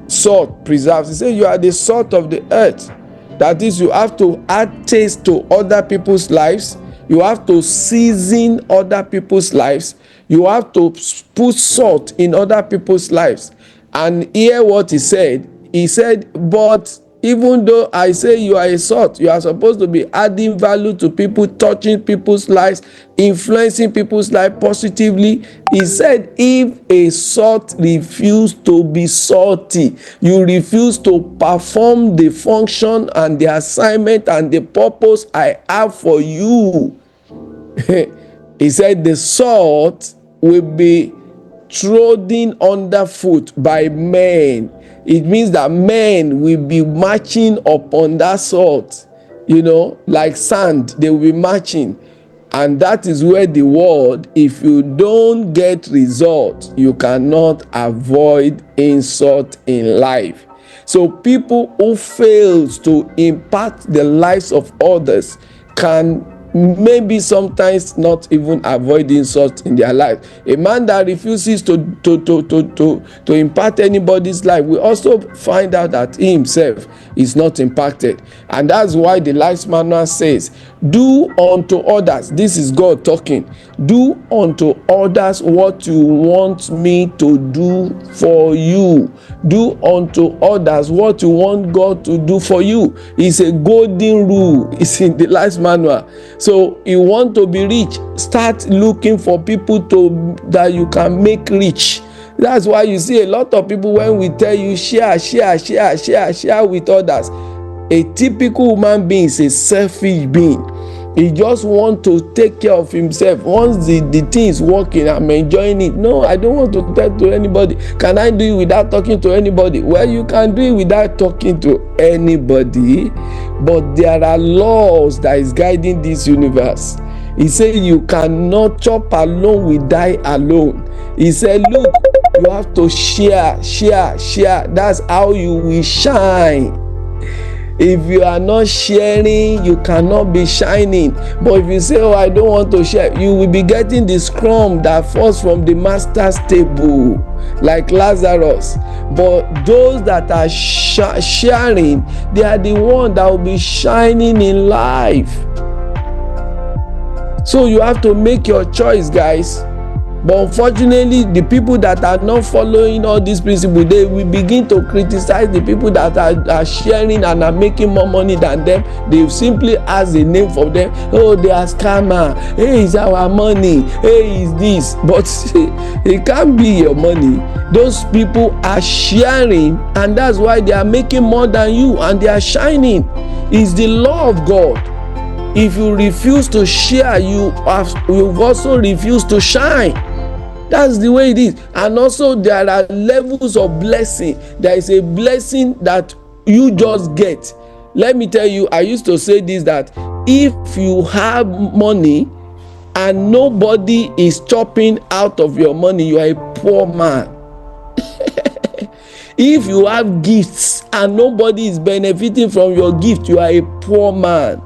Speaker 1: Salt preserves. He said you are the salt of the earth. That is, you have to add taste to other people's lives. You have to season other people's lives. You have to put salt in other people's lives. And hear what he said. He said, but even though I say you are a salt, you are supposed to be adding value to people, touching people's lives, influencing people's lives positively. He said, if a salt refuses to be salty, you refuse to perform the function and the assignment and the purpose I have for you. He said, the salt will be trodden underfoot by men. It means that men will be marching upon that salt, like sand. They will be marching. And that is where the word, if you don't get results, you cannot avoid insult in life. So people who fails to impact the lives of others can maybe sometimes not even avoid insult in their life. A man that refuses to impact anybody's life will also find out that he himself is not impacted. And that's why the Life Manual says, do unto others, this is God talking, do unto others what you want me to do for you. Do unto others what you want God to do for you. It's a golden rule. It's in the Life Manual. So you want to be rich, start looking for people that you can make rich. That's why you see a lot of people, when we tell you share with others, a typical human being is a selfish being. He just wants to take care of himself. Once the thing is working, I'm enjoying it. No, I don't want to talk to anybody. Can I do it without talking to anybody? Well, you can do it without talking to anybody, but there are laws that is guiding this universe. He said you cannot chop alone, we die alone. He said, look, you have to share. That's how you will shine. If you are not sharing, you cannot be shining. But if you say, I don't want to share, you will be getting the scrum that falls from the master's table, like Lazarus. But those that are sharing, they are the ones that will be shining in life. So you have to make your choice, guys. But unfortunately, the people that are not following all these principles, they will begin to criticize the people that are sharing and are making more money than them. They simply ask the name for them. Oh, they are scammer. Hey, it's our money. Hey, it's this. But it can't be your money. Those people are sharing, and that's why they are making more than you, and they are shining. It's the law of God. If you refuse to share, you've also refused to shine. That's the way it is. And also there are levels of blessing. There is a blessing that you just get. Let me tell you, I used to say this, that if you have money and nobody is chopping out of your money, you are a poor man. If you have gifts and nobody is benefiting from your gift, you are a poor man.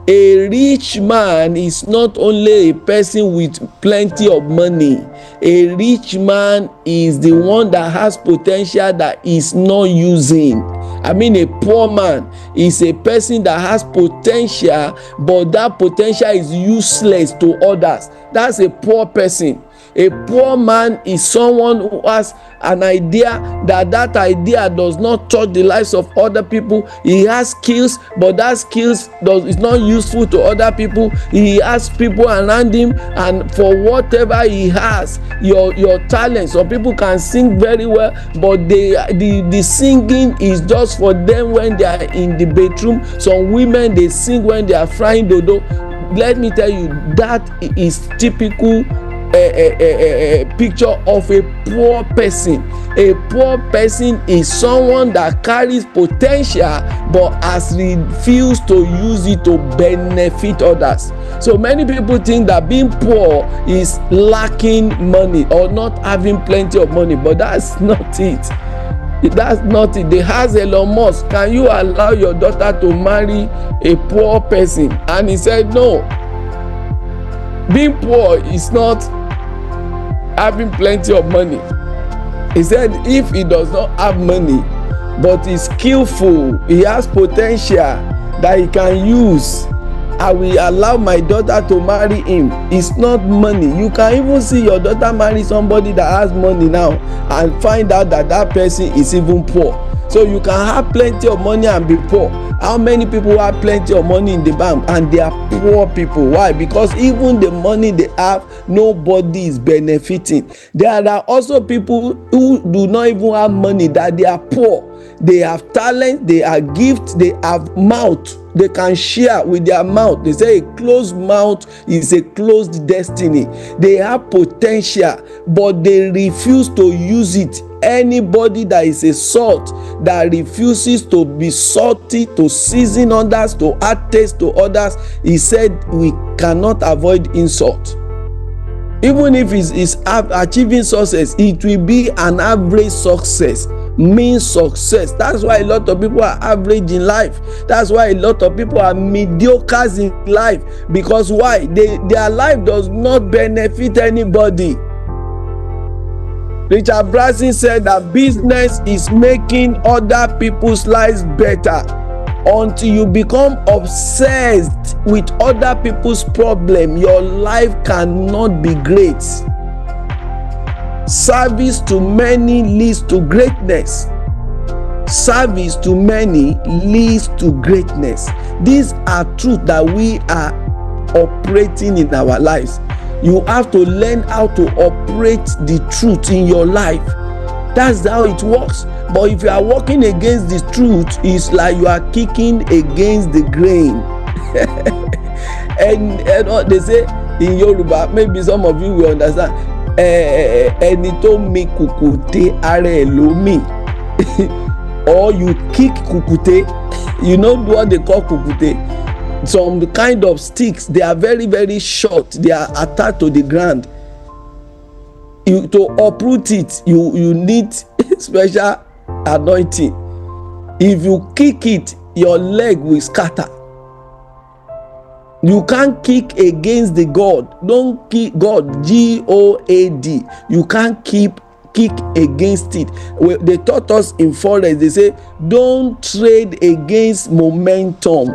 Speaker 1: A rich man is not only a person with plenty of money. A rich man is the one that has potential that is not using. I mean, a poor man is a person that has potential, but that potential is useless to others. That's a poor person. A poor man is someone who has an idea that idea does not touch the lives of other people. He has skills, but that skills is not useful to other people. He has people around him, and for whatever he has, your talent, some people can sing very well, but the singing is just for them when they are in the bedroom. Some women, they sing when they are frying dodo. Let me tell you, that is typical picture of a poor person. A poor person is someone that carries potential but has refused to use it to benefit others. So many people think that being poor is lacking money or not having plenty of money, but that's not it. That's not it. They asked Elon Musk, can you allow your daughter to marry a poor person? And he said no. Being poor is not having plenty of money. He said if he does not have money but is skillful, he has potential that he can use, I will allow my daughter to marry him. It's not money. You can even see your daughter marry somebody that has money now and find out that person is even poor. So you can have plenty of money and be poor. How many people have plenty of money in the bank and they are poor people? Why? Because even the money they have, nobody is benefiting. There are also people who do not even have money, that they are poor. They have talent, they are gifts, they have mouth. They can share with their mouth. They say a closed mouth is a closed destiny. They have potential, but they refuse to use it. Anybody that is a salt that refuses to be salty, to season others, to add taste to others, he said we cannot avoid insult. Even if it's achieving success, it will be an average success, means success. That's why a lot of people are average in life. That's why a lot of people are mediocres in life. Because why? Their life does not benefit anybody. Richard Branson said that business is making other people's lives better. Until you become obsessed with other people's problem, your life cannot be great. Service to many leads to greatness. Service to many leads to greatness. These are truths that we are operating in our lives. You have to learn how to operate the truth in your life. That's how it works. But if you are working against the truth, it's like you are kicking against the grain. and they say in Yoruba, maybe some of you will understand, ẹni tó mi kùkùté ara ẹ̀ ló mì. Or you kick kùkùté. You know what they call kùkùté? Some kind of sticks, they are very, very short. They are attached to the ground. To uproot it, you need special anointing. If you kick it, your leg will scatter. You can't kick against the God. Don't kick God, God. You can't kick against it. They taught us in Forex, they say don't trade against momentum.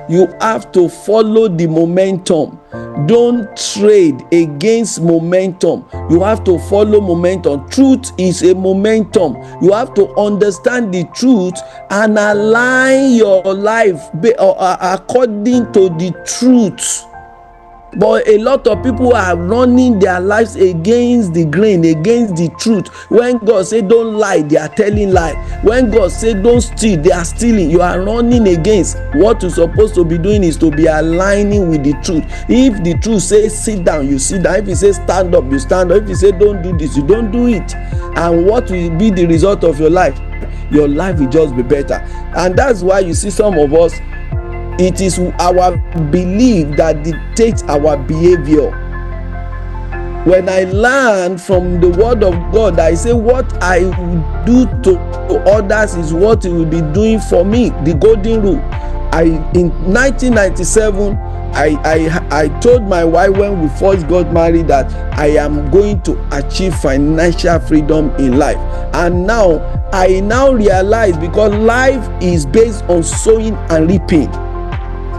Speaker 1: You have to follow the momentum. Don't trade against momentum. You have to follow momentum. Truth is a momentum. You have to understand the truth and align your life according to the truth. But a lot of people are running their lives against the grain, against the truth. When God say don't lie, they are telling lie. When God say don't steal, they are stealing. You are running against. What you're supposed to be doing is to be aligning with the truth. If the truth says sit down, you sit down. If it says stand up, you stand up. If it says don't do this, you don't do it. And what will be the result of your life? Your life will just be better. And that's why you see some of us, it is our belief that dictates our behavior. When I learn from the word of God, I say what I will do to others is what He will be doing for me. The golden rule. In 1997, I told my wife when we first got married that I am going to achieve financial freedom in life. And I now realize, because life is based on sowing and reaping.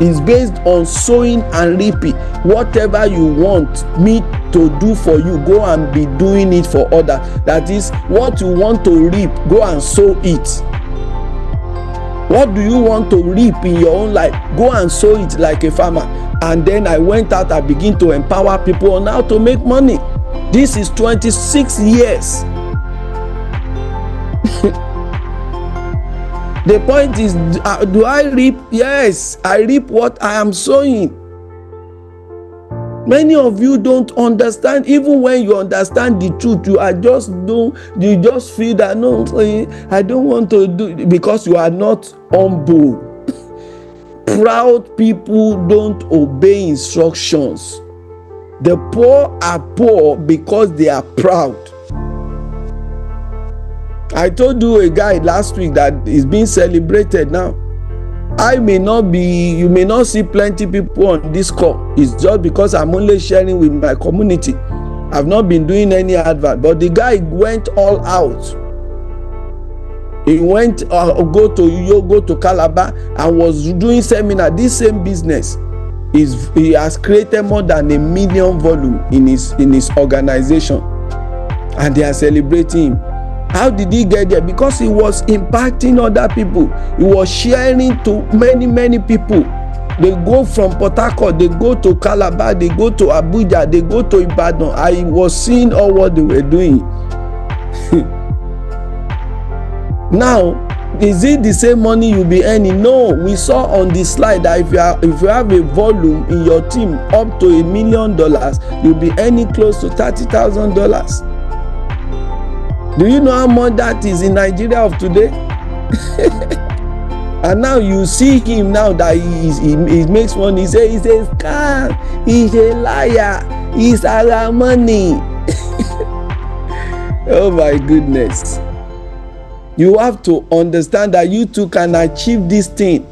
Speaker 2: It's based on sowing and reaping. Whatever you want me to do for you, go and be doing it for others. That is, what you want to reap, go and sow it. What do you want to reap in your own life? Go and sow it like a farmer. And then I went out, I begin to empower people on how to make money. This is 26 years. The point is, do I reap? Yes, I reap what I am sowing. Many of you don't understand. Even when you understand the truth, you just feel that no, I don't want to do, because you are not humble. Proud people don't obey instructions. The poor are poor because they are proud. I told you a guy last week that is being celebrated now. You may not see plenty people on this call. It's just because I'm only sharing with my community. I've not been doing any advert, but the guy went all out. He went go to Calabar and was doing seminar. This same business he has created more than 1 million volume in his organization, and they are celebrating him. How did he get there? Because he was impacting other people. He was sharing to many people. They go from Port Harcourt, they go to Calabar, they go to Abuja, they go to Ibadan. I was seeing all what they were doing. Now, is it the same money you'll be earning? No, we saw on the slide that if you have a volume in your team up to $1 million, you'll be earning close to $30,000. Do you know how much that is in Nigeria of today? And now you see him now that he makes money. He says he's a scam, he's a liar, he's our money. Oh my goodness. You have to understand that you too can achieve this thing.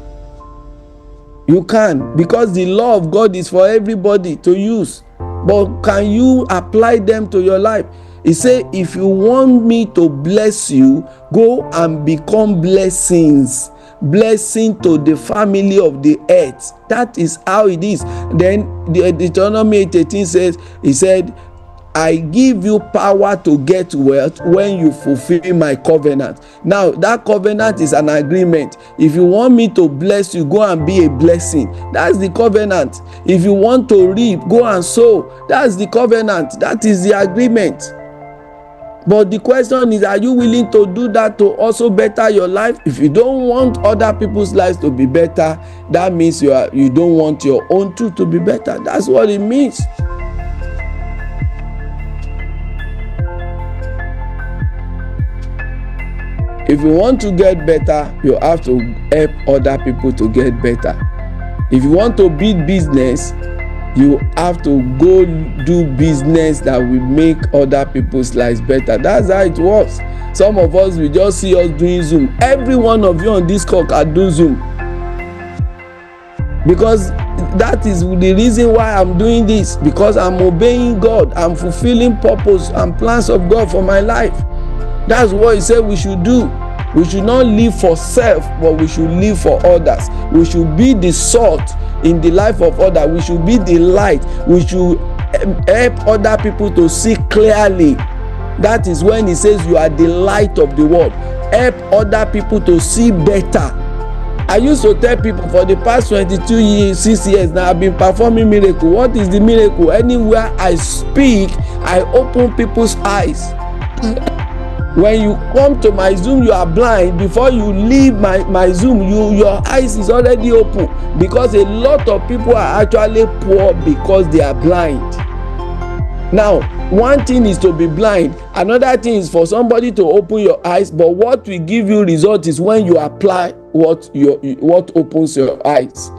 Speaker 2: You can, because the law of God is for everybody to use. But can you apply them to your life? He said, if you want me to bless you, go and become blessings. Blessing to the family of the earth. That is how it is. Then the Deuteronomy 8:18 says, he said, I give you power to get wealth when you fulfill my covenant. Now, that covenant is an agreement. If you want me to bless you, go and be a blessing. That's the covenant. If you want to reap, go and sow. That's the covenant. That is the agreement. But the question is, are you willing to do that to also better your life? If you don't want other people's lives to be better, that means you don't want your own truth to be better. That's what it means. If you want to get better, you have to help other people to get better. If you want to build business, you have to go do business that will make other people's lives better. That's how it works. Some of us, we just see us doing Zoom. Every one of you on this call can do Zoom. Because that is the reason why I'm doing this. Because I'm obeying God. I'm fulfilling purpose and plans of God for my life. That's what he said we should do. We should not live for self, but we should live for others. We should be the salt in the life of others. We should be the light. We should help other people to see clearly. That is when he says you are the light of the world. Help other people to see better. I used to tell people for the past 22 years, 6 years now, I've been performing miracle. What is the miracle? Anywhere I speak, I open people's eyes. When you come to my Zoom, you are blind. Before you leave my Zoom, your eyes is already open, because a lot of people are actually poor because they are blind. Now, one thing is to be blind, another thing is for somebody to open your eyes, but what will give you result is when you apply what opens your eyes.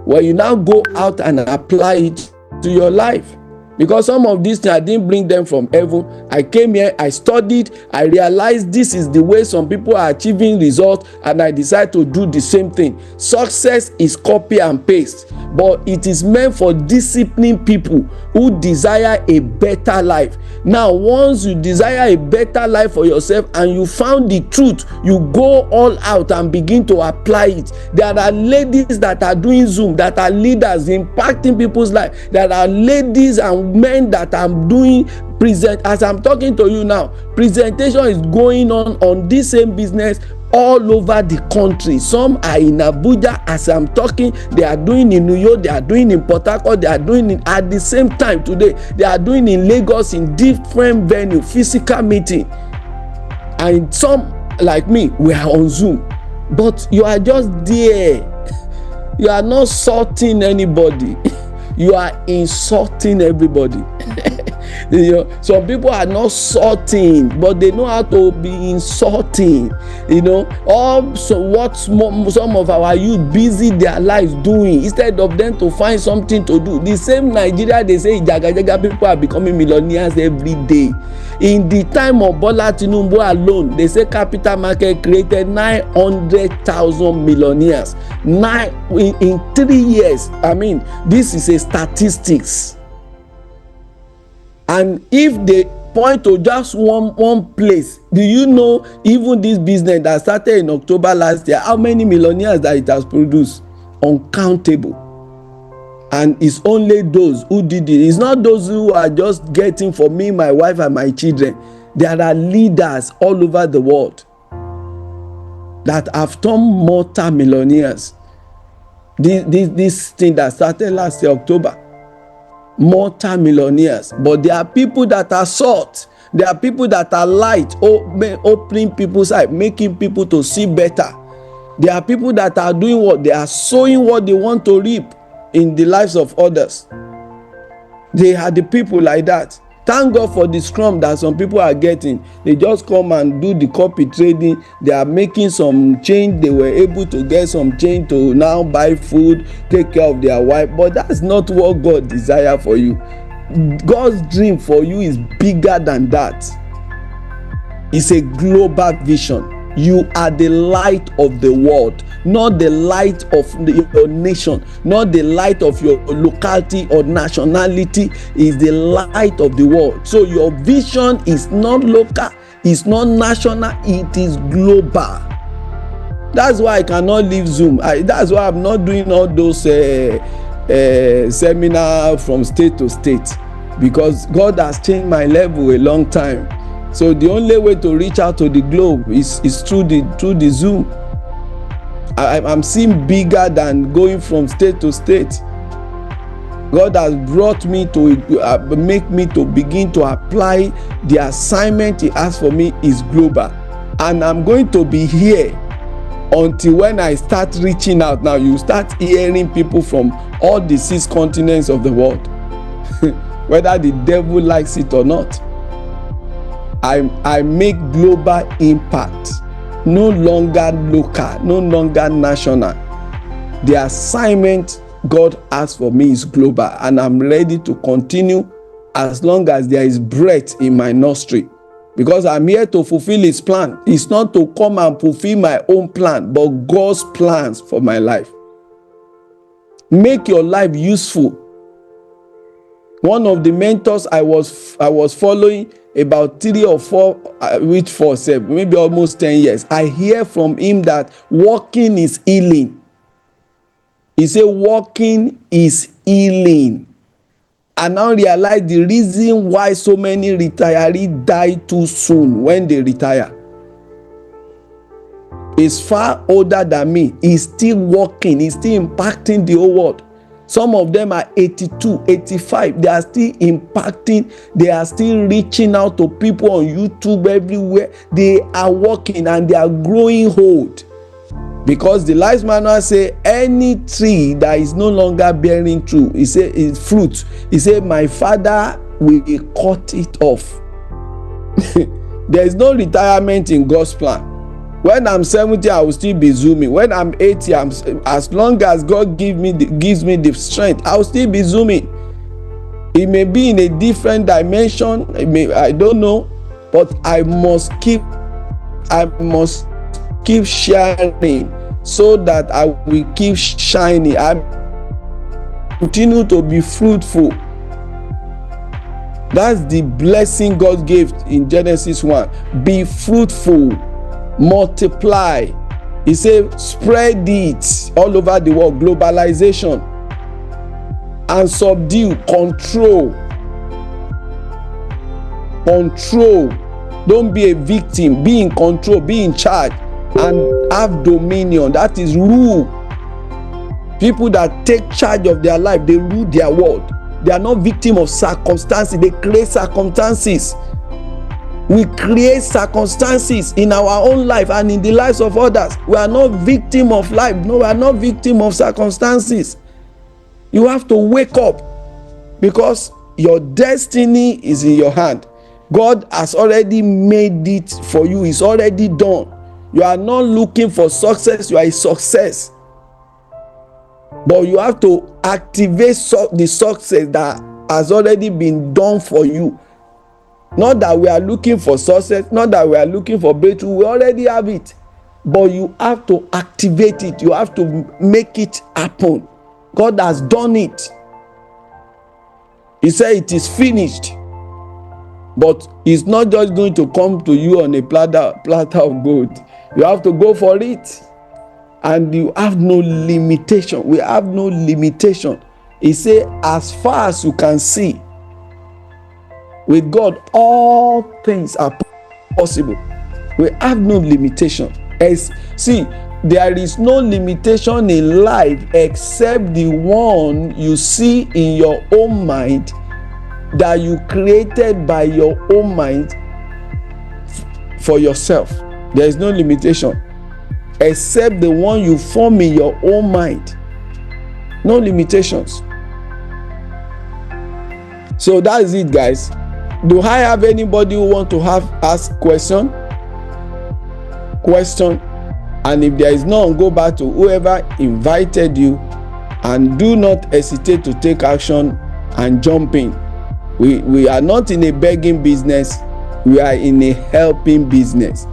Speaker 2: When you now go out and apply it to your life. Because some of these things, I didn't bring them from heaven. I came here, I studied, I realized this is the way some people are achieving results, and I decided to do the same thing. Success is copy and paste, but it is meant for disciplined people who desire a better life. Now, once you desire a better life for yourself and you found the truth, you go all out and begin to apply it. There are ladies that are doing Zoom, that are leaders impacting people's life. There are ladies and men that are doing as I'm talking to you now, presentation is going on this same business all over the country. Some are in Abuja as I'm talking, they are doing in New York, they are doing in Port Harcourt, they are doing at the same time today, they are doing in Lagos in different venue, physical meeting. And some like me, we are on Zoom, but you are just there. You are not sorting anybody. You are insulting everybody. You know, some people are not sorting, but they know how to be insulting. You know, some of our youth busy their lives doing instead of them to find something to do. The same Nigeria, they say jaga people are becoming millionaires every day. In the time of Bola Tinubu alone, they say capital market created 900,000 millionaires. In 3 years. I mean, this is a statistics. And if they point to just one place, do you know even this business that started in October last year, how many millionaires that it has produced? Uncountable. And it's only those who did it. It's not those who are just getting for me, my wife, and my children. There are leaders all over the world that have turned multi-millionaires. This thing that started last year, October. Multi-millionaires. But there are people that are salt. There are people that are light, opening people's eyes, making people to see better. There are people that are doing what? They are sowing what they want to reap in the lives of others. They are the people like that. Thank God for the scrum that some people are getting. They just come and do the copy trading. They are making some change. They were able to get some change to now buy food, take care of their wife. But that's not what God desires for you. God's dream for you is bigger than that. It's a global vision. You are the light of the world, not the light of your nation, not the light of your locality or nationality. Is the light of the world. So your vision is not local, it's not national, it is global. That's why I cannot leave Zoom. That's why I'm not doing all those seminars from state to state, because God has changed my level a long time. So the only way to reach out to the globe is through the Zoom. I'm seeing bigger than going from state to state. God has brought me to make me to begin to apply the assignment He has for me is global. And I'm going to be here until when I start reaching out. Now you start hearing people from all the 6 continents of the world, whether the devil likes it or not. I make global impact, no longer local, no longer national. The assignment God has for me is global, and I'm ready to continue as long as there is breath in my nostril, because I'm here to fulfill His plan. It's not to come and fulfill my own plan, but God's plans for my life. Make your life useful. One of the mentors I was following, about 3 or 4, maybe almost 10 years, I hear from him that walking is healing. He said walking is healing. I now realize the reason why so many retirees die too soon when they retire. He's far older than me. He's still working. He's still impacting the whole world. Some of them are 82, 85. They are still impacting. They are still reaching out to people on YouTube everywhere. They are working and they are growing old. Because the life manual say any tree that is no longer bearing fruit, he say is fruit. He say my Father will cut it off. There is no retirement in God's plan. When I'm 70, I will still be zooming. When I'm 80, as long as God gives me the strength, I will still be zooming. It may be in a different dimension. I don't know, but I must keep sharing so that I will keep shining. I continue to be fruitful. That's the blessing God gave in Genesis 1. Be fruitful, multiply. He said, spread it all over the world, globalization, and subdue, control. Control. Don't be a victim. Be in control. Be in charge and have dominion. That is rule. People that take charge of their life, they rule their world. They are not victim of circumstances. They create circumstances. We create circumstances in our own life and in the lives of others. We are not victim of life. No, we are not victim of circumstances. You have to wake up, because your destiny is in your hand. God has already made it for you. It's already done. You are not looking for success. You are a success. But you have to activate the success that has already been done for you. Not that we are looking for success, not that we are looking for breakthrough. We already have it. But you have to activate it. You have to make it happen. God has done it. He said it is finished. But it's not just going to come to you on a platter of gold. You have to go for it. And you have no limitation. We have no limitation. He said, as far as you can see, with God, all things are possible. We have no limitation. See, there is no limitation in life except the one you see in your own mind, that you created by your own mind for yourself. There is no limitation except the one you form in your own mind. No limitations. So that is it, guys. Do I have anybody who want to ask question? And if there is none, go back to whoever invited you, and do not hesitate to take action and jump in. We are not in a begging business. We are in a helping business.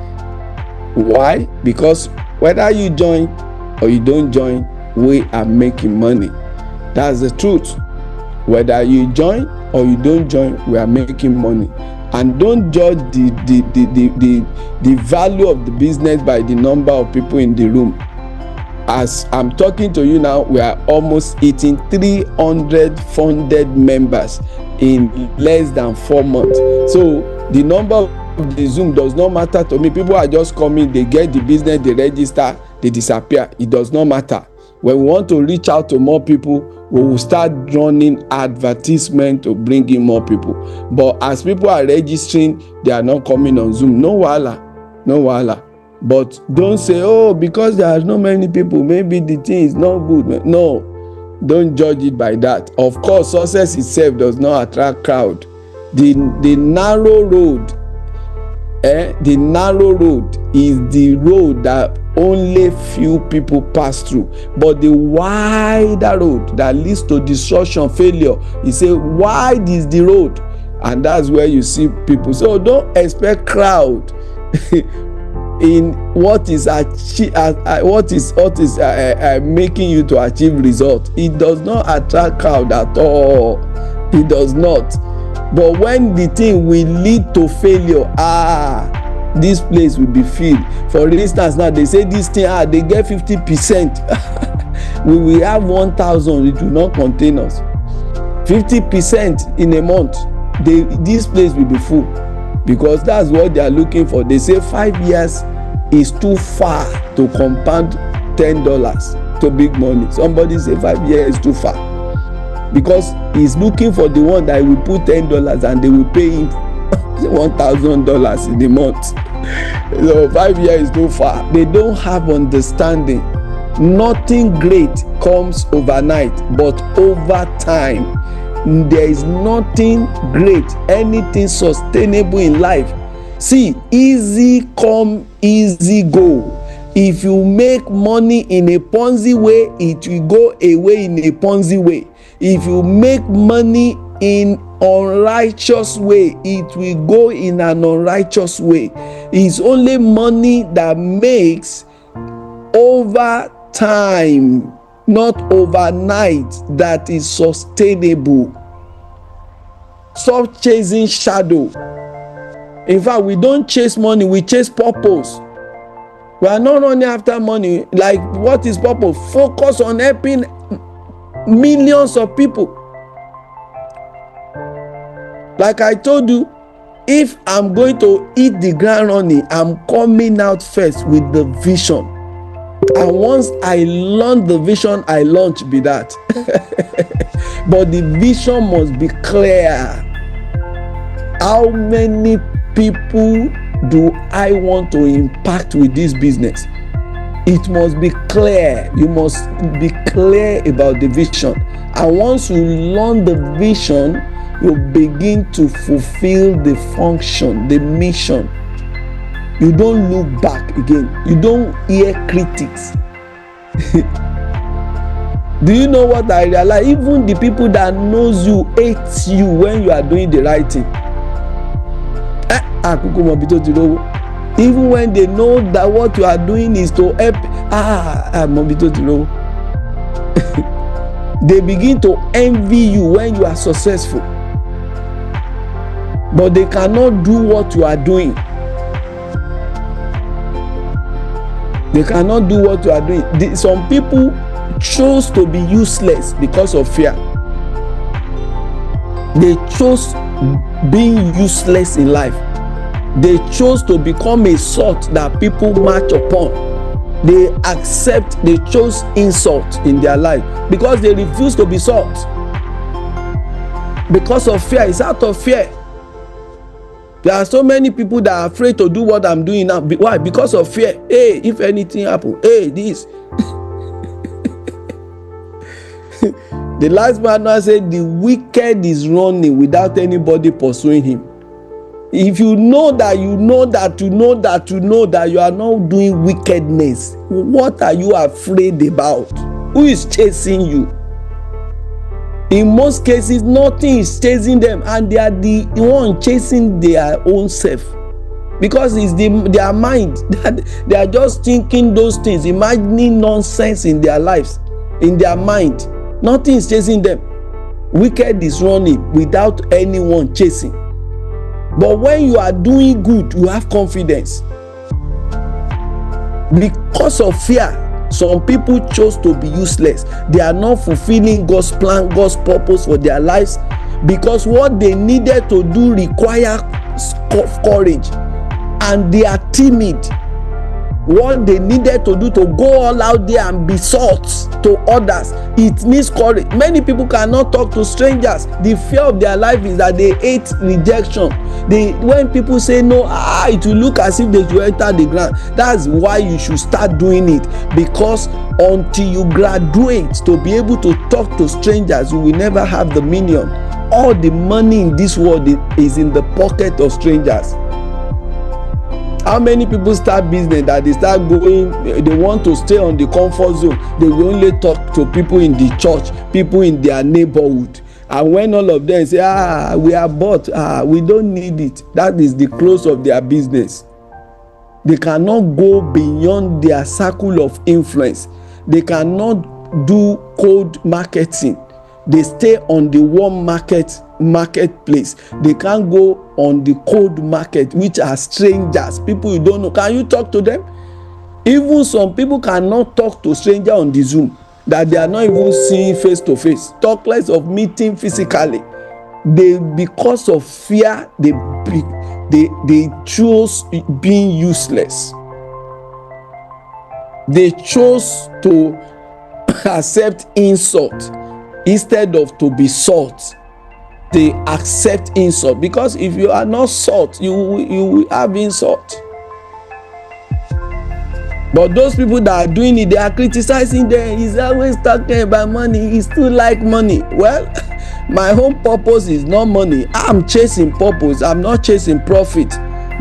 Speaker 2: Why? Because whether you join or you don't join, we are making money. That's the truth. Whether you join or you don't join, we are making money. And don't judge the value of the business by the number of people in the room. As I'm talking to you now, we are almost hitting 300 funded members in less than 4 months. So the number of the Zoom does not matter to me. People are just coming, they get the business, they register, they disappear. It does not matter. When we want to reach out to more people, we will start running advertisement to bring in more people. But as people are registering, they are not coming on Zoom. No wahala. But don't say, oh, because there are not many people, maybe the thing is not good. No, don't judge it by that. Of course, success itself does not attract crowd. The narrow road is the road that only few people pass through. But the wider road that leads to destruction, failure, he say wide is the road, and that's where you see people. So don't expect crowd in what is making you to achieve result. It does not attract crowd at all. It does not. But when the thing will lead to failure, this place will be filled. For instance, now they say this thing, they get 50%. We will have 1,000. It will not contain us. 50% in a month. This place will be full, because that's what they are looking for. They say 5 years is too far to compound $10 to big money. Somebody say 5 years is too far, because he's looking for the one that will put $10 and they will pay him $1,000 in a month. So 5 years is too far. They don't have understanding. Nothing great comes overnight, but over time. There is nothing great, anything sustainable in life. See, easy come, easy go. If you make money in a Ponzi way, it will go away in a Ponzi way. If you make money in unrighteous way, it will go in an unrighteous way. It's only money that makes over time, not overnight, that is sustainable. Stop chasing shadow. In fact, we don't chase money, we chase purpose. We are not running after money. Like, what is purpose? Focus on helping millions of people. Like I told you, if I'm going to hit the ground running, I'm coming out first with the vision. And once I learn the vision, I launch be that. But the vision must be clear. How many people do I want to impact with this business? It must be clear. You must be clear about the vision. And once you learn the vision, you begin to fulfill the function, the mission. You don't look back again. You don't hear critics. Do you know what I realize? Even the people that knows you hate you when you are doing the right thing. Even when they know that what you are doing is to help, they begin to envy you when you are successful. But they cannot do what you are doing. They cannot do what you are doing. Some people chose to be useless because of fear. They chose being useless in life. They chose to become a salt that people march upon. They chose insult in their life because they refuse to be salt. Because of fear. It's out of fear. There are so many people that are afraid to do what I'm doing now. Why? Because of fear. Hey, if anything happens, hey, this. The last man said, the wicked is running without anybody pursuing him. If you know that you are not doing wickedness, what are you afraid about? Who is chasing you? In most cases, nothing is chasing them, and they are the one chasing their own self, because it's their mind that they are just thinking those things, imagining nonsense in their lives, in their mind. Nothing is chasing them. Wicked is running without anyone chasing. But when you are doing good, you have confidence. Because of fear, some people chose to be useless. They are not fulfilling God's plan, God's purpose for their lives, because what they needed to do require courage, and they are timid. What they needed to do to go all out there and be salt to others, it needs courage. Many people cannot talk to strangers. The fear of their life is that they hate rejection. When people say no, it will look as if they should enter the ground. That's why you should start doing it, because until you graduate to be able to talk to strangers, you will never have the million. All the money in this world is in the pocket of strangers. How many people start business that they start going, they want to stay on the comfort zone. They will only talk to people in the church, people in their neighborhood. And when all of them say, we are bought, we don't need it, that is the close of their business. They cannot go beyond their circle of influence. They cannot do cold marketing. They stay on the warm marketplace. They can't go on the cold market, which are strangers, people you don't know. Can you talk to them? Even some people cannot talk to strangers on the Zoom that they are not even seeing face to face. Talk less of meeting physically. Because of fear, they chose being useless. They chose to accept insult instead of to be salt. They accept insult, because if you are not salt, you will have insult. But those people that are doing it, they are criticizing them. He's always talking about money. He still like money. Well, my whole purpose is not money. I'm chasing purpose. I'm not chasing profit.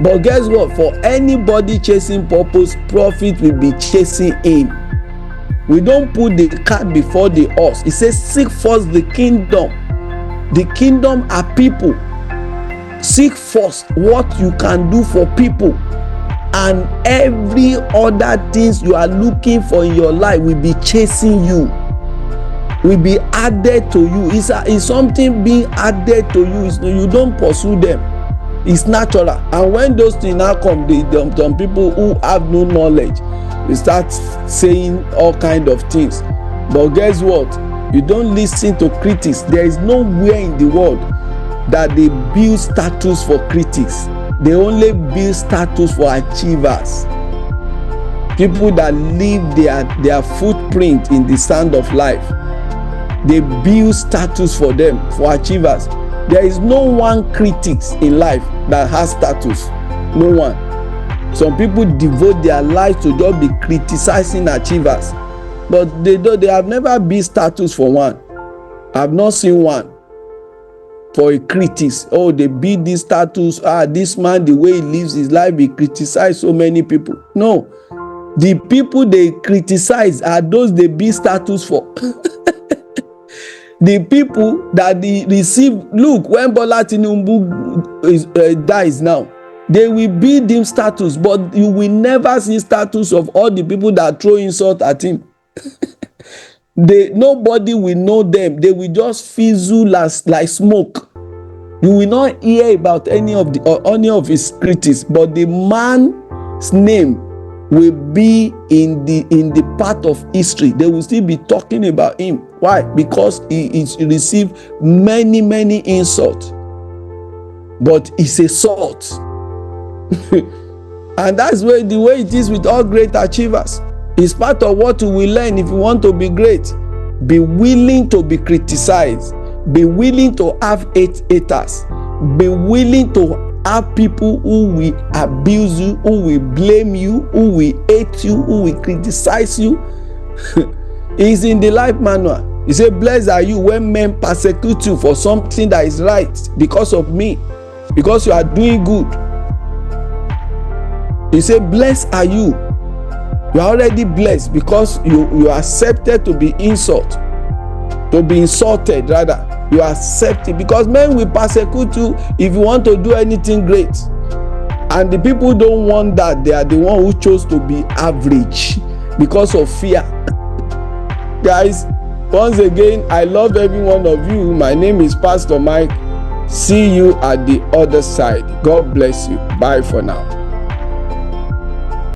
Speaker 2: But guess what? For anybody chasing purpose, profit will be chasing him. We don't put the cart before the horse. It says, seek first the kingdom. The kingdom are people. Seek first what you can do for people, and every other things you are looking for in your life will be chasing you. will be added to you. It's something being added to you. You don't pursue them. It's natural. And when those things now come, some people who have no knowledge, they start saying all kind of things. But guess what? You don't listen to critics. There is nowhere in the world that they build status for critics. They only build status for achievers. People that leave their footprint in the sand of life. They build status for them, for achievers. There is no one critics in life that has status. No one. Some people devote their lives to just be criticizing achievers, but they have never built status for one. I have not seen one for a critics. Oh, they build this status. This man, the way he lives his life, he criticizes so many people. No, the people they criticize are those they build status for. The people that they receive, look, when Bola Tinubu dies now, they will build him status, but you will never see status of all the people that throw insult at him. Nobody will know them. They will just fizzle like smoke. You will not hear about any of his critics, but the man's name will be in the part of history. They will still be talking about him. Why? Because he received many insults, but it's a salt. And that's the way it is with all great achievers. It's part of what you will learn if you want to be great. Be willing to be criticized. Be willing to have haters. Be willing to have people who will abuse you, who will blame you, who will hate you, who will criticize you. It's in the life manual. He said, blessed are you when men persecute you for something that is right because of me, because you are doing good. He said, blessed are you. You are already blessed because you are accepted to be insulted, rather. You are accepted because men will persecute you if you want to do anything great. And the people don't want that. They are the one who chose to be average because of fear. Guys, once again, I love every one of you. My name is Pastor Mike. See you at the other side. God bless you. Bye for now.